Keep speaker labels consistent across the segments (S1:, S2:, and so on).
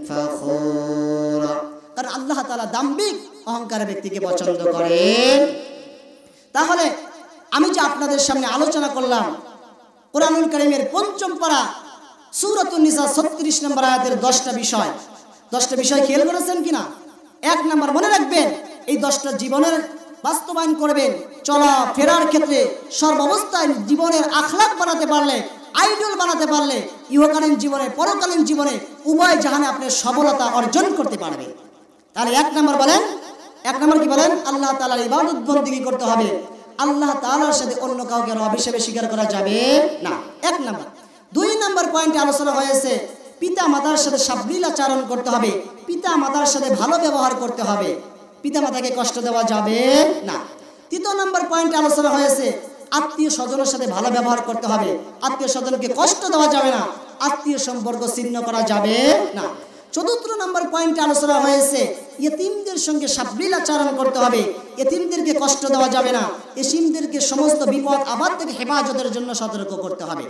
S1: فخورا কারণ আল্লাহ তাআলা দাম্ভিক অহংকারী ব্যক্তিকে পছন্দ করেন। তাহলে আমি যে আপনাদের সামনে আলোচনা করলাম কোরআনুল কারীমের পঞ্চম পারা সূরাতুন নিসা 36 নম্বর আয়াতের 10টা বিষয় খেয়াল করেছেন কিনা? 1 নাম্বার মনে রাখবেন, এই 10টা জীবনের বাস্তবায়ন করবেন। চলা ফেরার ক্ষেত্রে সর্বাবস্থায় জীবনের আখলাক বানাতে পারলে, আইডল বানাতে পারলে ইহকালীন জীবনে পরকালীন জীবনে উভয় জাহানে আপনি সফলতা অর্জন করতে পারবেন। তাহলে 1 নাম্বার বলেন, 1 নাম্বার কি বলেন? আল্লাহ তাআলার ইবাদত বন্দেগী করতে হবে। আল্লাহ তাআলার সাথে অন্য কাউকে রব হিসেবে স্বীকার করা যাবে না, 1 নাম্বার। 2 নাম্বার পয়েন্টে আলোচনা হয়েছে পিতা মাতার সাথে সাবলীল আচরণ করতে হবে, পিতা মাতার সাথে ভালো ব্যবহার করতে হবে, পিতা মাতাকে কষ্ট দেওয়া যাবে না। 3 নাম্বার পয়েন্টে আলোচনা হয়েছে আত্মীয় স্বজনের সাথে ভালো ব্যবহার করতে হবে, আত্মীয় স্বজনকে কষ্ট দেওয়া যাবে না, আত্মীয় সম্পর্ক ছিন্ন করা যাবে না। 4 নাম্বার পয়েন্টে আলোচনা হয়েছে ইতিমদের সঙ্গে সাবলীল আচরণ করতে হবে, ইতিমদেরকে কষ্ট দেওয়া যাবে না, ইতিমদেরকে সমস্ত বিপদ আপদ থেকে হেফাজতের জন্য সতর্ক করতে হবে।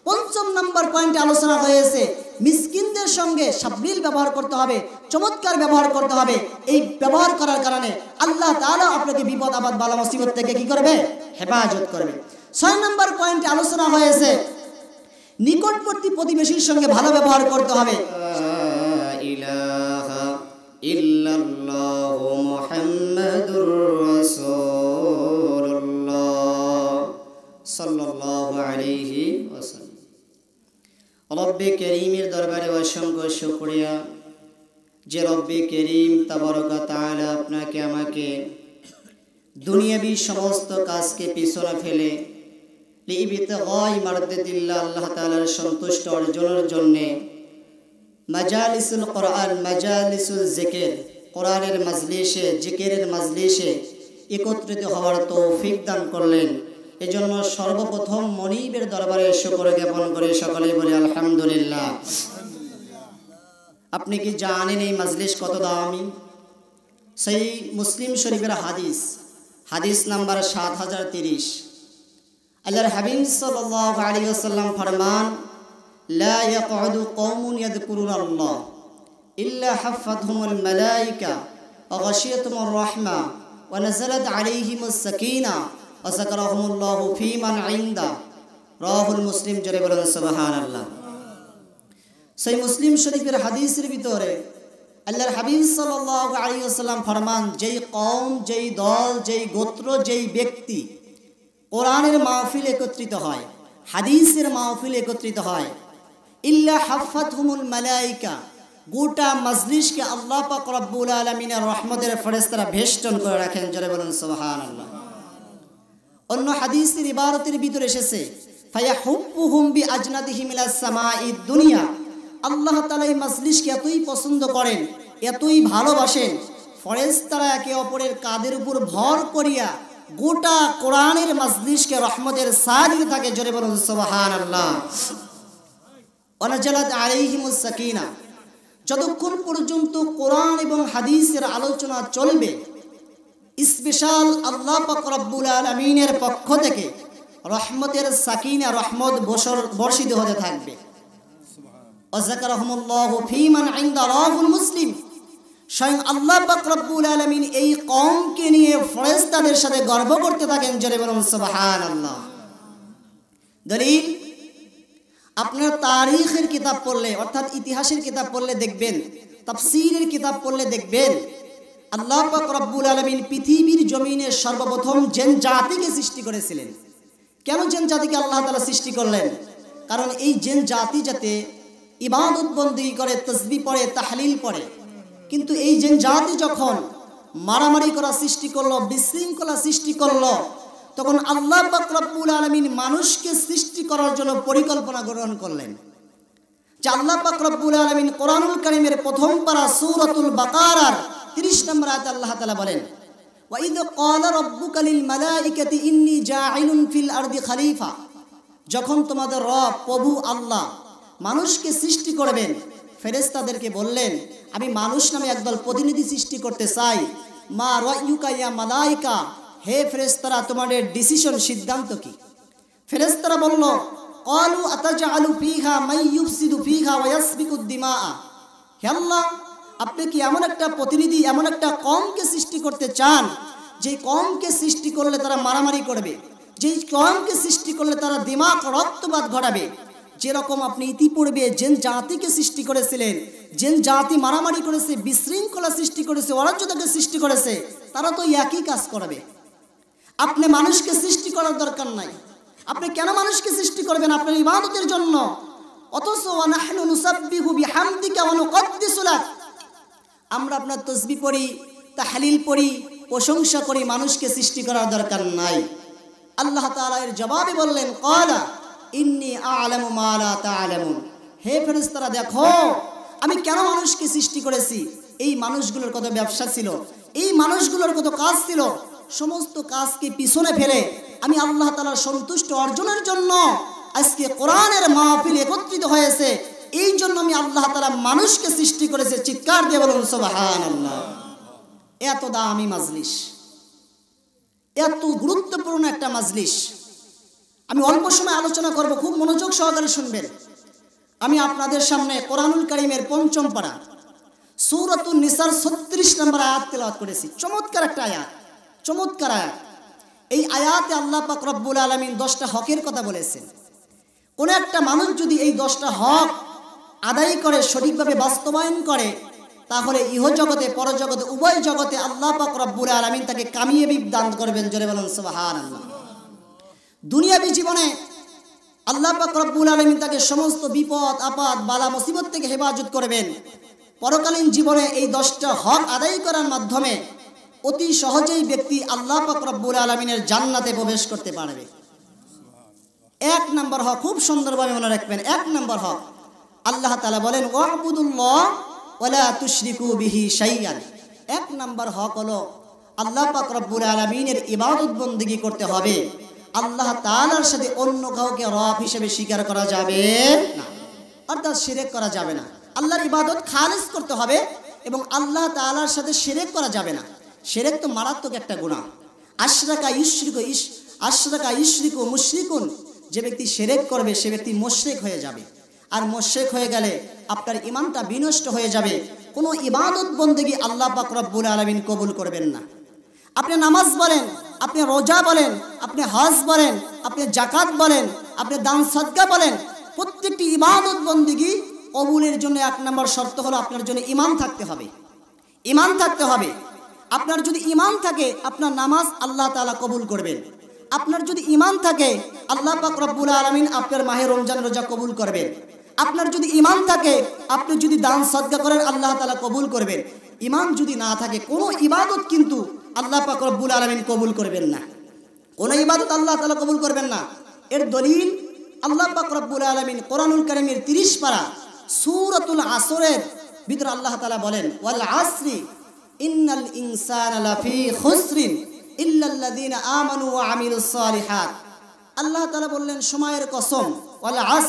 S1: 5 নাম্বার পয়েন্টে আলোচনা হয়েছে মিসকিনদের সঙ্গে সাবলীল ব্যবহার করতে হবে, চমৎকার ব্যবহার করতে হবে। এই ব্যবহার করার কারণে আল্লাহ তাআলা আপনাকে বিপদ আপদ বালা মুসিবত থেকে কি করবে? হেফাজত করবে। 6 নাম্বার পয়েন্টে আলোচনা হয়েছে নিকটবর্তী প্রতিবেশীর সঙ্গে ভালো ব্যবহার করতে হবে।
S2: ইলাহা ইল্লাল্লাহু মুহাম্মাদুর রাসূলুল্লাহ সাল্লাল্লাহু আলাইহি ওয়াসাল্লাম। রব্বে করিমের দরবারে অসংখ্য শুকরিয়া যে রব্বে করিম তাবারক তাআলা আপনাকে আমাকে দুনিয়াবি সমস্ত কাজকে পিছনে ফেলে লিইবতিগাই মারদাতিল্লাহ আল্লাহ তাআলার সন্তুষ্ট অর্জনের জন্য মাজালিসুল কোরআন, মাজালিসুল জিকির, কোরআনের মাজলিসে, জিকিরের মাজলিসে একত্রিত হওয়ার তৌফিক দান করলেন। এজন্য সর্বপ্রথম মনিবের দরবারে শুকর জ্ঞাপন করে সকলেই বলি আলহামদুলিল্লাহ। আপনি কি জানেন এই মাজলিস কত দামি? সেই মুসলিম শরীফের হাদিস নাম্বার 7030, আল্লাহর হাবিব সাল্লাল্লাহু আলাইহি ওয়াসাল্লাম ফরমান, লা ইয়াকউদু কওমুন ইয়াযকুরুনাল্লাহ ইল্লা হাফাতহুমুল মালায়েকা ওয়া গাশিয়াতুমুর রাহমা ওয়া নাযালাত আলাইহিমুস সাকিনাহ ওয়া যাকারাহুমুল্লাহু ফীমান ইনদা। রাওয়াহুল মুসলিম। জোরে বলুন সুবহানাল্লাহ। সেই মুসলিম শরীফের হাদিসের ভিতরে আল্লাহর হাবিব সাল্লাল্লাহু আলাইহি ওয়াসাল্লাম ফরমান, যেই কওম, যেই দল, যেই গোত্র, যেই ব্যক্তি কোরআনের মাহফিল একত্রিত হয়, হাদিসের মাহফিল একত্রিত হয়, ইল্লা হাফাতহুমুল মালায়েকা, গোটা মজলিসকে আল্লাহ পাক রব্বুল আলামিনের রহমতের ফেরেশতারা বেষ্টন করে রাখেন। জোরে বলুন সুবহানাল্লাহ। অন্য হাদিসের ইবারতের ভিতরে এসেছে ফায়াহুব্বুহুম বিআজনাতিহিম ইলাস সামাঈদ দুনিয়া, আল্লাহ তাআলা এই মজলিসকে এতই পছন্দ করেন, এতই ভালোবাসেন, ফেরেশতারা একে অপরের কাঁধের উপর ভর করিয়া গোটা কোরআনের মজলিসকে রহমতের সাজিয়ে থাকে। জোরে বলুন সুবহানাল্লাহ। ওয়া নাযালাত আলাইহিমুস সাকিনা, যতক্ষণ পর্যন্ত কোরআন এবং হাদিসের আলোচনা চলবে, স্পেশাল আল্লাহ পাক রব্বুল আলামিনের পক্ষ থেকে রহমতের সাকিনা, রহমত বর্ষিত হতে থাকবে। ওয়া যাকারাহুমুল্লাহু ফীমান ইনদা। রাওয়াহুল মুসলিম। স্বয়ং আল্লাহ পাক রব্বুল আলামিন এই কওমকে নিয়ে ফেরেশতাদের সাথে গর্ব করতে থাকেন। জোরে বলুন সুবহানাল্লাহ। দলিল, আপনার তারিখের কিতাব পড়লে, অর্থাৎ ইতিহাসের কিতাব পড়লে দেখবেন, তাফসীরের কিতাব পড়লে দেখবেন, আল্লাহ পাক রব্বুল আলামিন পৃথিবীর জমিনে সর্বপ্রথম জিন জাতিকে সৃষ্টি করেছিলেন। কেন জিন জাতিকে আল্লাহ তাআলা সৃষ্টি করলেন? কারণ এই জিন জাতি যাতে ইবাদত বন্দেগী করে, তাসবিহ পড়ে, তাহলিল পড়ে। কিন্তু এই জিন জাতি যখন মারামারি করা সৃষ্টি করলো, বিশৃঙ্খলা সৃষ্টি করলো, তখন আল্লাহ পাক রব্বুল আলামিন মানুষকে সৃষ্টি করার জন্য পরিকল্পনা গ্রহণ করলেন। যে আল্লাহ পাক রব্বুল আলামিন কোরআনুল কারীমের প্রথম পারা সূরাতুল বাকারার 30 নম্বর আয়াতে আল্লাহ তাআলা বলেন, ওয়া ইয ক্বালা রাব্বুকা লিল মালাইকাতি ইন্নী জাঈলুন ফিল আরদি খলিফা। যখন তোমাদের রব প্রভু আল্লাহ মানুষকে সৃষ্টি করবেন, ফেরেশতাদেরকে বললেন, আমি মানুষ নামে একদল প্রতিনিধি সৃষ্টি করতে চাই। মা রায়ুকা ইয়া মালাইকা, হে ফেরেশতারা তোমাদের ডিসিশন, সিদ্ধান্ত কি? ফেরেশতারা বলল, ক্বালু আতাজআলু ফীহা মান ইউফসিদু ফীহা ওয়া ইয়াসফিকুদ দিমা।
S1: হে আল্লাহ, আপনি কি এমন একটা প্রতিনিধি, এমন একটা কওমকে সৃষ্টি করতে চান যেই কওমকে সৃষ্টি করলে তারা মারামারি করবে, যেই কওমকে সৃষ্টি করলে তারা দিমাগ রক্তপাত ঘটাবে। যেরকম আপনি ইতিপূর্বে যেন জাতিকে সৃষ্টি করেছিলেন, যেন জাতি মারামারি করেছে, বিশৃঙ্খলা সৃষ্টি করেছে, অরাজ্যতাকে সৃষ্টি করেছে, তারা তো একই কাজ করবে। আপনি মানুষকে সৃষ্টি করার দরকার নাই। আপনি কেন মানুষকে সৃষ্টি করবেন? আপনার ইবাদতের জন্য। অথচ ওয়ানাহনু নুসাব্বিহু বিহামদিকা ওয়া নুকদ্দিসু লাক, আমরা আপনার তাসবিহ পড়ি, তাহলিল পড়ি, প্রশংসা করি, মানুষকে সৃষ্টি করার দরকার নাই। আল্লাহ তাআলা এর জবাবে বললেন, ক্বালা ইন্নী আ'লামু মা লা তা'লামুন, হে ফেরেশতারা দেখো আমি কেন মানুষকে সৃষ্টি করেছি। এই মানুষগুলোর কত ব্যবসা ছিল, এই মানুষগুলোর কত কাজ ছিল, সমস্ত কাজকে পিছনে ফেলে আমি আল্লাহ তাআলার সন্তুষ্ট অর্জনের জন্য আজকে কোরআনের মাহফিল একত্রিত হয়েছে। এই জন্য আমি আল্লাহ তাআলা মানুষকে সৃষ্টি করেছে। চিৎকার দিয়ে বলুন সুবহানাল্লাহ। এত দামি মাজলিস, এত গুরুত্বপূর্ণ একটা মাজলিস। আমি অল্প সময় আলোচনা করব, খুব মনোযোগ সহকারে শুনবেন। আমি আপনাদের সামনে কোরআনুল কারীমের ৫ম পারা সূরাতুন নিসার ৩৬ নম্বর আয়াত তেলাওয়াত করেছি। চমৎকার একটা আয়াত, চমৎকার আয়াত। এই আয়াতে আল্লাহ পাক রব্বুল আলামিন 10টা হকের কথা বলেছেন। কোন একটা মানুষ যদি এই 10টা হক আদায় করে, সঠিকভাবে বাস্তবায়ন করে, তাহলে ইহজগতে পরজগতে উভয় জগতে আল্লাহ পাক রব্বুল আলামিন তাকে কামিয়াবি দান করবেন। জোরে বলুন সুবহানাল্লাহ। দুনিয়াবী জীবনে আল্লাহ পাক রব্বুল আলামিন তাকে সমস্ত বিপদ আপদ বালা মুসিবত থেকে হেফাজত করবেন। পরকালীন জীবনে এই 10টা হক আদায় করার মাধ্যমে অতি সহজেই ব্যক্তি আল্লাহ পাক রব্বুল আলামিনের জান্নাতে প্রবেশ করতে পারবে। 1 নম্বর হক, খুব সুন্দরভাবে মনে রাখবেন। 1 নম্বর হক, আল্লাহ তাআলা বলেন ওয়াবুদুল্লাহ ওয়ালা তুশরিকু বিহি শাইআন। 1 নম্বর হক হলো আল্লাহ পাক রব্বুল আলামিনের ইবাদত বন্দেগী করতে হবে। আল্লাহ তাআলার সাথে অন্য কাউকে রব হিসেবে স্বীকার করা যাবে না, অর্থাৎ শিরক করা যাবে না। আল্লাহর ইবাদত খালিস করতে হবে এবং আল্লাহ তাআলার সাথে শিরক করা যাবে না। শিরক তো মারাত্মক একটা গুনাহ। আশরাকা ইউশরিকু মুশরিকুন, যে ব্যক্তি শিরক করবে সে ব্যক্তি মুশরিক হয়ে যাবে। আর মুশরিক হয়ে গেলে আপনার ঈমানটা বিনষ্ট হয়ে যাবে। কোনো ইবাদত বন্দেগী আল্লাহ পাক রব্বুল আলামিন কবুল করবেন না। আপনি নামাজ বলেন, আপনি রোজা বলেন, আপনি হজ বলেন, আপনি যাকাত বলেন, আপনি দান সদকা বলেন, প্রত্যেকটি ইবাদত বন্দেগী কবুলের জন্য 1 নম্বর শর্ত হলো আপনার জন্য ঈমান থাকতে হবে। ঈমান থাকতে হবে। আপনার যদি ঈমান থাকে আপনার নামাজ আল্লাহ তাআলা কবুল করবেন। আপনার যদি ঈমান থাকে আল্লাহ পাক রব্বুল আলামিন আপনার মাহে রমজান রোজা কবুল করবেন। আপনার যদি ঈমান থাকে আপনি যদি দান সদকা করেন আল্লাহ তাআলা কবুল করবেন। ঈমান যদি না থাকে কোনো ইবাদত কিন্তু আল্লাহ পাক রব্বুল আলামিন কবুল করবেন না। কোনো ইবাদত আল্লাহ তাআলা কবুল করবেন না। এর দলিল আল্লাহ পাক রব্বুল আলামিন কোরআনুল কারীমের 30 পারা সূরাতুল আসরের ভিতরে আল্লাহ তাআলা বলেন ওয়াল আসরি ইন্নাল ইনসানা লাফি খুসরিন ইল্লাল্লাযীনা আমানু ওয়া আমিলুস সালিহাত। আল্লাহ তাআলা বললেন সময়ের কসম, ওয়াল আস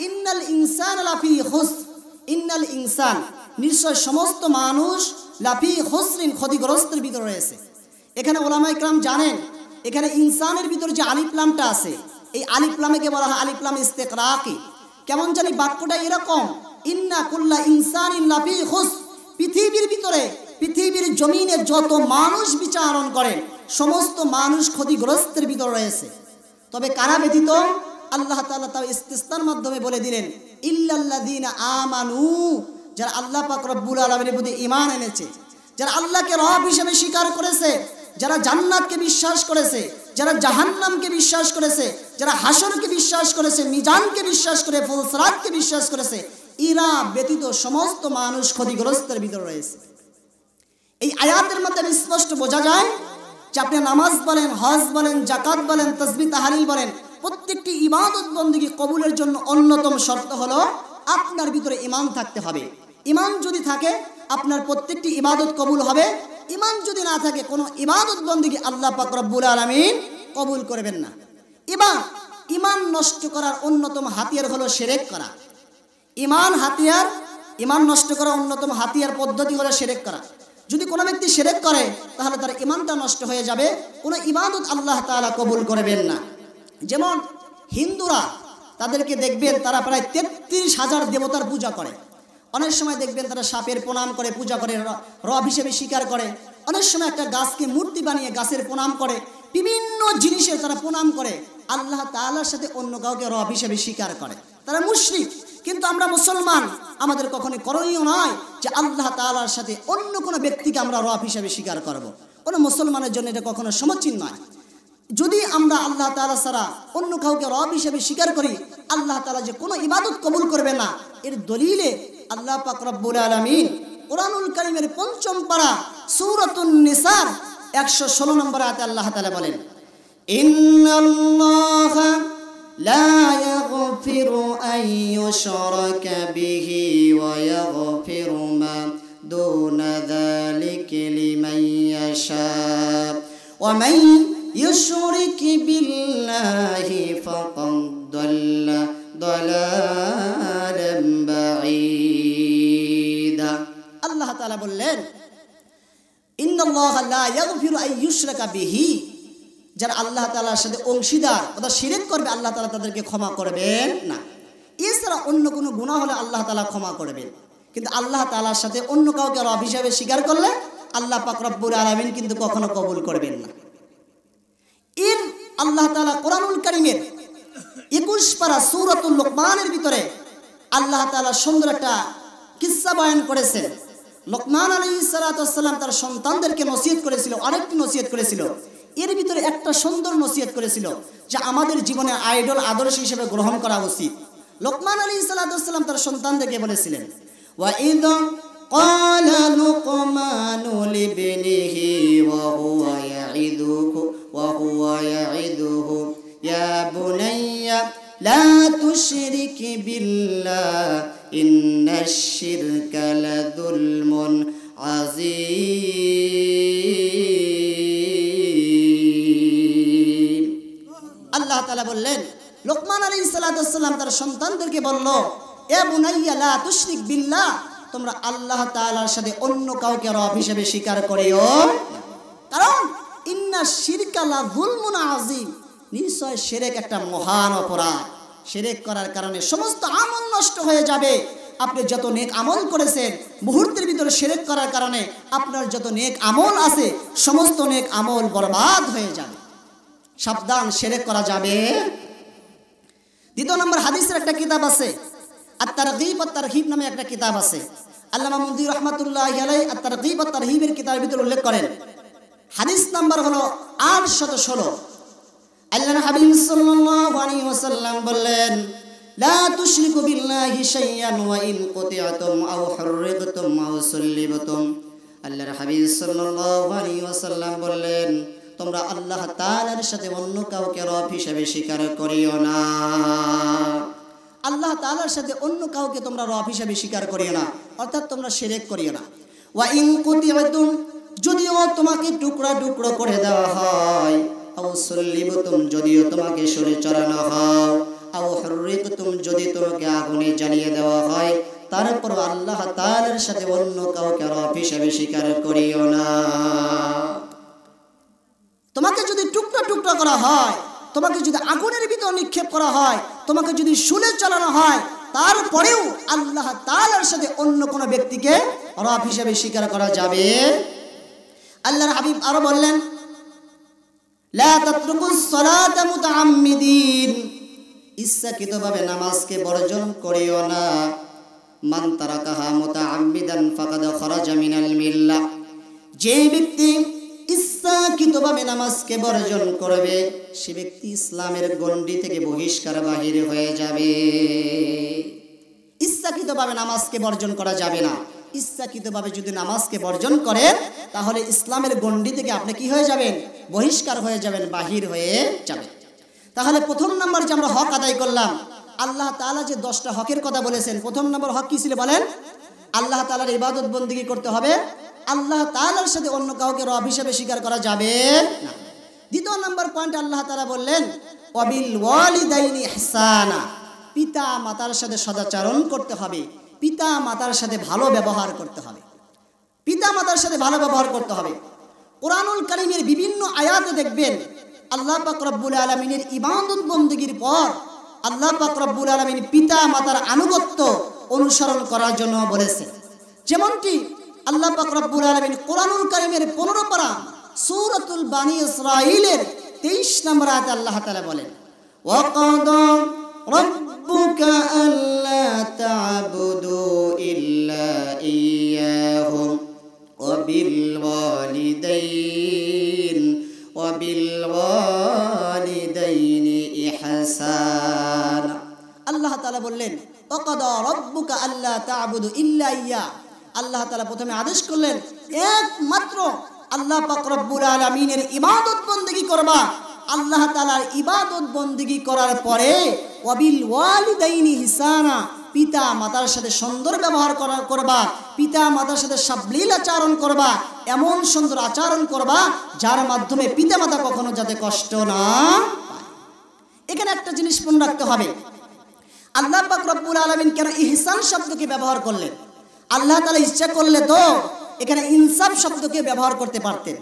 S1: ইন্নাল ইনসানা লাফি খুসর, ইন্নাল ইনসান নিশ্চয় সমস্ত মানুষ লাফি খুসরিন ক্ষতিগ্রস্তের ভিতরে রয়েছে। এখানে উলামায়ে কেরাম জানেন এখানে ইনসানের ভিতরে যে আলিফ লামটা আছে এই আলিফ লামকে বলা হয় আলিফ লাম ইস্তিকরাকি। কেমন জানি বাক্যটা এরকম, ইন্না কুল্লা ইনসানিন লাফি খুসর, পৃথিবীর ভিতরে পৃথিবীর জমিনে যত মানুষ বিচরণ করে সমস্ত মানুষ ক্ষতিগ্রস্তের ভিতরে রয়েছে। তবে কারা ব্যতীত? আল্লাহ তাআলা তাও ইস্তিসনার মাধ্যমে বলে দিলেন ইল্লাল্লাযীনা আমানু, যারা আল্লাহ পাক রব্বুল আলামিনের প্রতি ঈমান এনেছে, যারা আল্লাহকে রব হিসেবে স্বীকার করেছে, যারা জান্নাতকে বিশ্বাস করেছে, যারা জাহান্নামকে বিশ্বাস করেছে, যারা হাসরকে বিশ্বাস করেছে, মিজানকে বিশ্বাস করে ফুলসরাতকে বিশ্বাস করেছে, এরা ব্যতীত সমস্ত মানুষ ক্ষতিগ্রস্তের ভিতরে রয়েছে। এই আয়াতের মধ্যে স্পষ্ট বোঝা যায় যে আপনি নামাজ বলেন, হজ বলেন, যাকাত বলেন, তাসবিহ তাহলিল বলেন, প্রত্যেকটি ইবাদত বন্দেগী কবুলের জন্য অন্যতম শর্ত হলো আপনার ভিতরে ঈমান থাকতে হবে। ঈমান যদি থাকে আপনার প্রত্যেকটি ইবাদত কবুল হবে। ঈমান যদি না থাকে কোনো ইবাদত বন্দেগী আল্লাহ পাক রব্বুল আলামিন কবুল করবেন না। এবার ঈমান নষ্ট করার অন্যতম হাতিয়ার হলো শিরক করা। ঈমান নষ্ট করার অন্যতম হাতিয়ার পদ্ধতি হলো শিরক করা। যদি কোনো ব্যক্তি শিরক করে তাহলে তার ঈমানটা নষ্ট হয়ে যাবে, কোনো ইবাদত আল্লাহ তাআলা কবুল করবেন না। যেমন হিন্দুরা তাদেরকে দেখবেন তারা প্রায় 33,000 দেবতার পূজা করে। অনেক সময় দেখবেন তারা সাপের প্রণাম করে, পূজা করে, রব হিসেবে স্বীকার করে। অনেক সময় একটা গাছকে মূর্তি বানিয়ে গাছের প্রণাম করে, বিভিন্ন জিনিসের তারা প্রণাম করে, আল্লাহ তাআলার সাথে অন্য কাউকে রব হিসেবে স্বীকার করে। তারা মুশরিক। কিন্তু আমরা মুসলমান, আমাদের কখনোই করণীয় নয় যে আল্লাহ তাআলার সাথে অন্য কোনো ব্যক্তিকে আমরা রব হিসেবে স্বীকার করব। কোনো মুসলমানের জন্য এটা কখনো সমীচীন নয়। যদি আমরা আল্লাহ তাআলা ছাড়া অন্য কাউকে রব হিসেবে স্বীকার করি, আল্লাহ তাআলা যে কোনো ইবাদত কবুল করবে না, এর দলিলে আল্লাহ পাক রব্বুল আলামিন কোরআনুল কারীমের ৫ম পারা সূরাতুন নিসার ১১৬ নম্বর আয়াতে আল্লাহ তাআলা বলেন, ইন্নাল্লাহা লা ইয়াগফিরু আন ইউশরাকা বিহি ওয়া ইয়াগফিরু মা দুনা যালিকা লিমান ইয়াশা ওয়া মান ইউশরিক বিল্লাহি ফাকাদ দাল্লা দালালান বাঈদা। আল্লাহ তাআলা বললেন, ইন্নাল্লাহা লা ইয়াগফিরু আন ইউশরাকা বিহি, যারা আল্লাহ তাআলার সাথে অংশীদার অর্থাৎ শিরক করবে, আল্লাহ তাআলা তাদেরকে ক্ষমা করবেন না। এছাড়া অন্য কোনো গুনাহ হলে আল্লাহ তাআলা ক্ষমা করবেন। কিন্তু আল্লাহ তাআলার সাথে অন্য কাউকে রব হিসেবে স্বীকার করলে আল্লাহ পাক রব্বুল আলামিন কিন্তু কখনো কবুল করবেন না। এর আল্লাহ তাআলা কোরআনুল কারীমের ২১ পারা সূরাতুল লোকমানের ভিতরে আল্লাহ তাআলা সুন্দর একটা কিসসা বয়ান করেছেন। লোকমান আলাইহিস সালাতু ওয়াস সালাম তার সন্তানদেরকে নসিহত করেছিল, আরেকটি নসিহত করেছিল। এর ভিতরে একটা সুন্দর নসিহত করেছিল যে আমাদের জীবনে আইডল আদর্শ হিসেবে গ্রহণ করা উচিত। লোকমান আলাইহিস সালাতু ওয়াস সালাম তার সন্তানদেরকে বলেছিলেন, ওয়া ইযা ক্বালা লুকমানু লিবনিহি ওয়া হুয়া ইয়াইদুহু ইয়া বুনাইয়া লা তুশরিক বিল্লাহ ইন্নাশ শিরকা লাযুলমুন আযীম। আল্লাহ তাআলা বললেন, লোকমান আলাইহিস সালাতু ওয়াস সালাম তার সন্তানদেরকে বলল, এ বুনাইয়া লা তুশরিক বিল্লাহ, তোমরা আল্লাহ তাআলার সাথে অন্য কাউকে রব হিসেবে স্বীকার করিও, কারণ ইন্নাশ শিরকা লাযুলমুন আযীম, নিশ্চয় শিরক একটা মহান অপরাধ। শিরক করার কারণে সমস্ত আমল নষ্ট হয়ে যাবে। আপনি যত নেক আমল করেছেন, মুহূর্তের ভিতরে শিরক করার কারণে আপনার যত নেক আমল আছে সমস্ত নেক আমল বরবাদ হয়ে যাবে। সাবধান, শিরক করা যাবে। দ্বিতীয় নম্বর, হাদিসের একটা কিতাব আছে, আত-তারগীব ওয়াত তারহিব নামে একটা কিতাব আছে। আল্লামা মুন্দি রাহমাতুল্লাহি আলাইহি আত-তারগীব ওয়াত তারহিবের কিতাবের ভিতরে উল্লেখ করেন, হাদিস নাম্বার হলো ৮১৬। আল্লাহর হাবিব সাল্লাল্লাহু আলাইহি ওয়াসাল্লাম বললেন, লা তুশরিকু বিল্লাহি শাইআন ওয়া ইন কুতিআতুম আও হুররিকতুম আও সুল্লিবতুম। আল্লাহর হাবিব সাল্লাল্লাহু আলাইহি ওয়াসাল্লাম বললেন, তোমরা আল্লাহ তাআলার সাথে অন্য কাউকে রব হিসেবে স্বীকার করিও না। আল্লাহ তাআলার সাথে অন্য কাউকে তোমরা রব হিসেবে স্বীকার করিও না, অর্থাৎ তোমরা শিরক করিও না। ওয়া ইন কুতিআতুম, যদিও তোমাকে টুকরা টুকরো করে দেওয়া হয়, আও সুল্লিবতুম, যদিও তোমাকে ছুরি চড়ানো হয়, আও হুররিকতুম, যদি তোমাকে আগুনে জ্বালিয়ে দেওয়া হয়, তারপর আল্লাহ তাআলার সাথে অন্য কাউকে রব হিসেবে স্বীকার করিও না। তোমাকে যদি টুকরা টুকরা করা হয়, তোমাকে যদি আগুনের ভিতর নিক্ষেপ করা হয়, তোমাকে যদি শুলে চালানো হয়, তারপরেও আল্লাহ তাআলার সাথে অন্য কোনো ব্যক্তিকে রব হিসেবে স্বীকার করা যাবে। আল্লাহর হাবিব আরো বললেন, লা তাতরুকুস সালাতা মুতাআম্মিদিন, ইচ্ছাকৃতভাবে নামাজকে বর্জন করিও না। মান তারাকাহা মুতাআম্মিদান ফাকাদ খারাজা মিনাল মিল্লাহ, যে ব্যক্তি ইচ্ছাকৃতভাবে নামাজকে বর্জন করবে সে ব্যক্তি ইসলামের গণ্ডি থেকে বহিষ্কার বাহির হয়ে যাবে। ইচ্ছাকৃতভাবে নামাজকে বর্জন করা যাবে না। ইচ্ছাকৃতভাবে যদি নামাজকে বর্জন করেন তাহলে ইসলামের গণ্ডি থেকে আপনি কি হয়ে যাবেন? বহিষ্কার হয়ে যাবেন, বাহির হয়ে যাবেন। তাহলে প্রথম নাম্বার যে আমরা হক আদায় করলাম, আল্লাহ তাআলা যে 10টা হকের কথা বলেছেন, প্রথম নম্বর হক কি ছিল বলেন? আল্লাহ তাআলার ইবাদত বন্দেগী করতে হবে, আল্লাহ তাআলার সাথে অন্য কাউকে রব হিসেবে স্বীকার করা যাবে না। দ্বিতীয় নম্বর পয়েন্ট আল্লাহ তাআলা বললেন, ওয়াবিল ওয়ালিদাইনি ইহসানা, পিতা মাতার সাথে সদাচরণ করতে হবে, পিতা মাতার সাথে ভালো ব্যবহার করতে হবে, পিতা মাতার সাথে ভালো ব্যবহার করতে হবে। কোরআনুল কারীমের বিভিন্ন আয়াতে দেখবেন আল্লাহ পাক রব্বুল আলামিনের ইবাদত বন্দেগীর পর আল্লাহ পাক রব্বুল আলামিন পিতা মাতার আনুগত্য অনুসরণ করার জন্য বলেছে। যেমনটি আল্লাহ পাক রব্বুল আলামিন কোরআনুল কারীমের 15 পারা সূরাতুল বানি ইসরাঈলের 23 নম্বর আয়াতে আল্লাহ তাআলা বলেন, ওয়াকাদা রাব্বুকা আল্লা তা'বুদু ইল্লা ইয়্যাহু ওয়া বিল ওয়ালিদাইনি ইহসানা। আল্লাহ তাআলা বললেন, ওয়াকাদা রাব্বুকা আল্লা তা'বুদু ইল্লা ইয়্যা। আল্লাহ তাআলা প্রথমে আদেশ করলেন একমাত্র আল্লাহ পাক রব্বুল আলামিনের ইবাদত বন্দেগী করবা। আল্লাহ তাআলার ইবাদত বন্দেগী করার পরে ওয়াবিল ওয়ালিদাইনি ইহসানা, পিতা মাতার সাথে সুন্দর ব্যবহার করবা, পিতা মাতার সাথে সাবলীল আচরণ করবা, এমন সুন্দর আচরণ করবা যার মাধ্যমে পিতা মাতা কখনো যাতে কষ্ট না পায়। এখানে একটা জিনিস মনে রাখতে হবে, আল্লাহ পাক রব্বুল আলামিন কেন ইহসান শব্দকে ব্যবহার করলেন? আল্লাহ তাআলা ইচ্ছা করলে তো এখানে ইনসাফ শব্দকে ব্যবহার করতে পারতেন।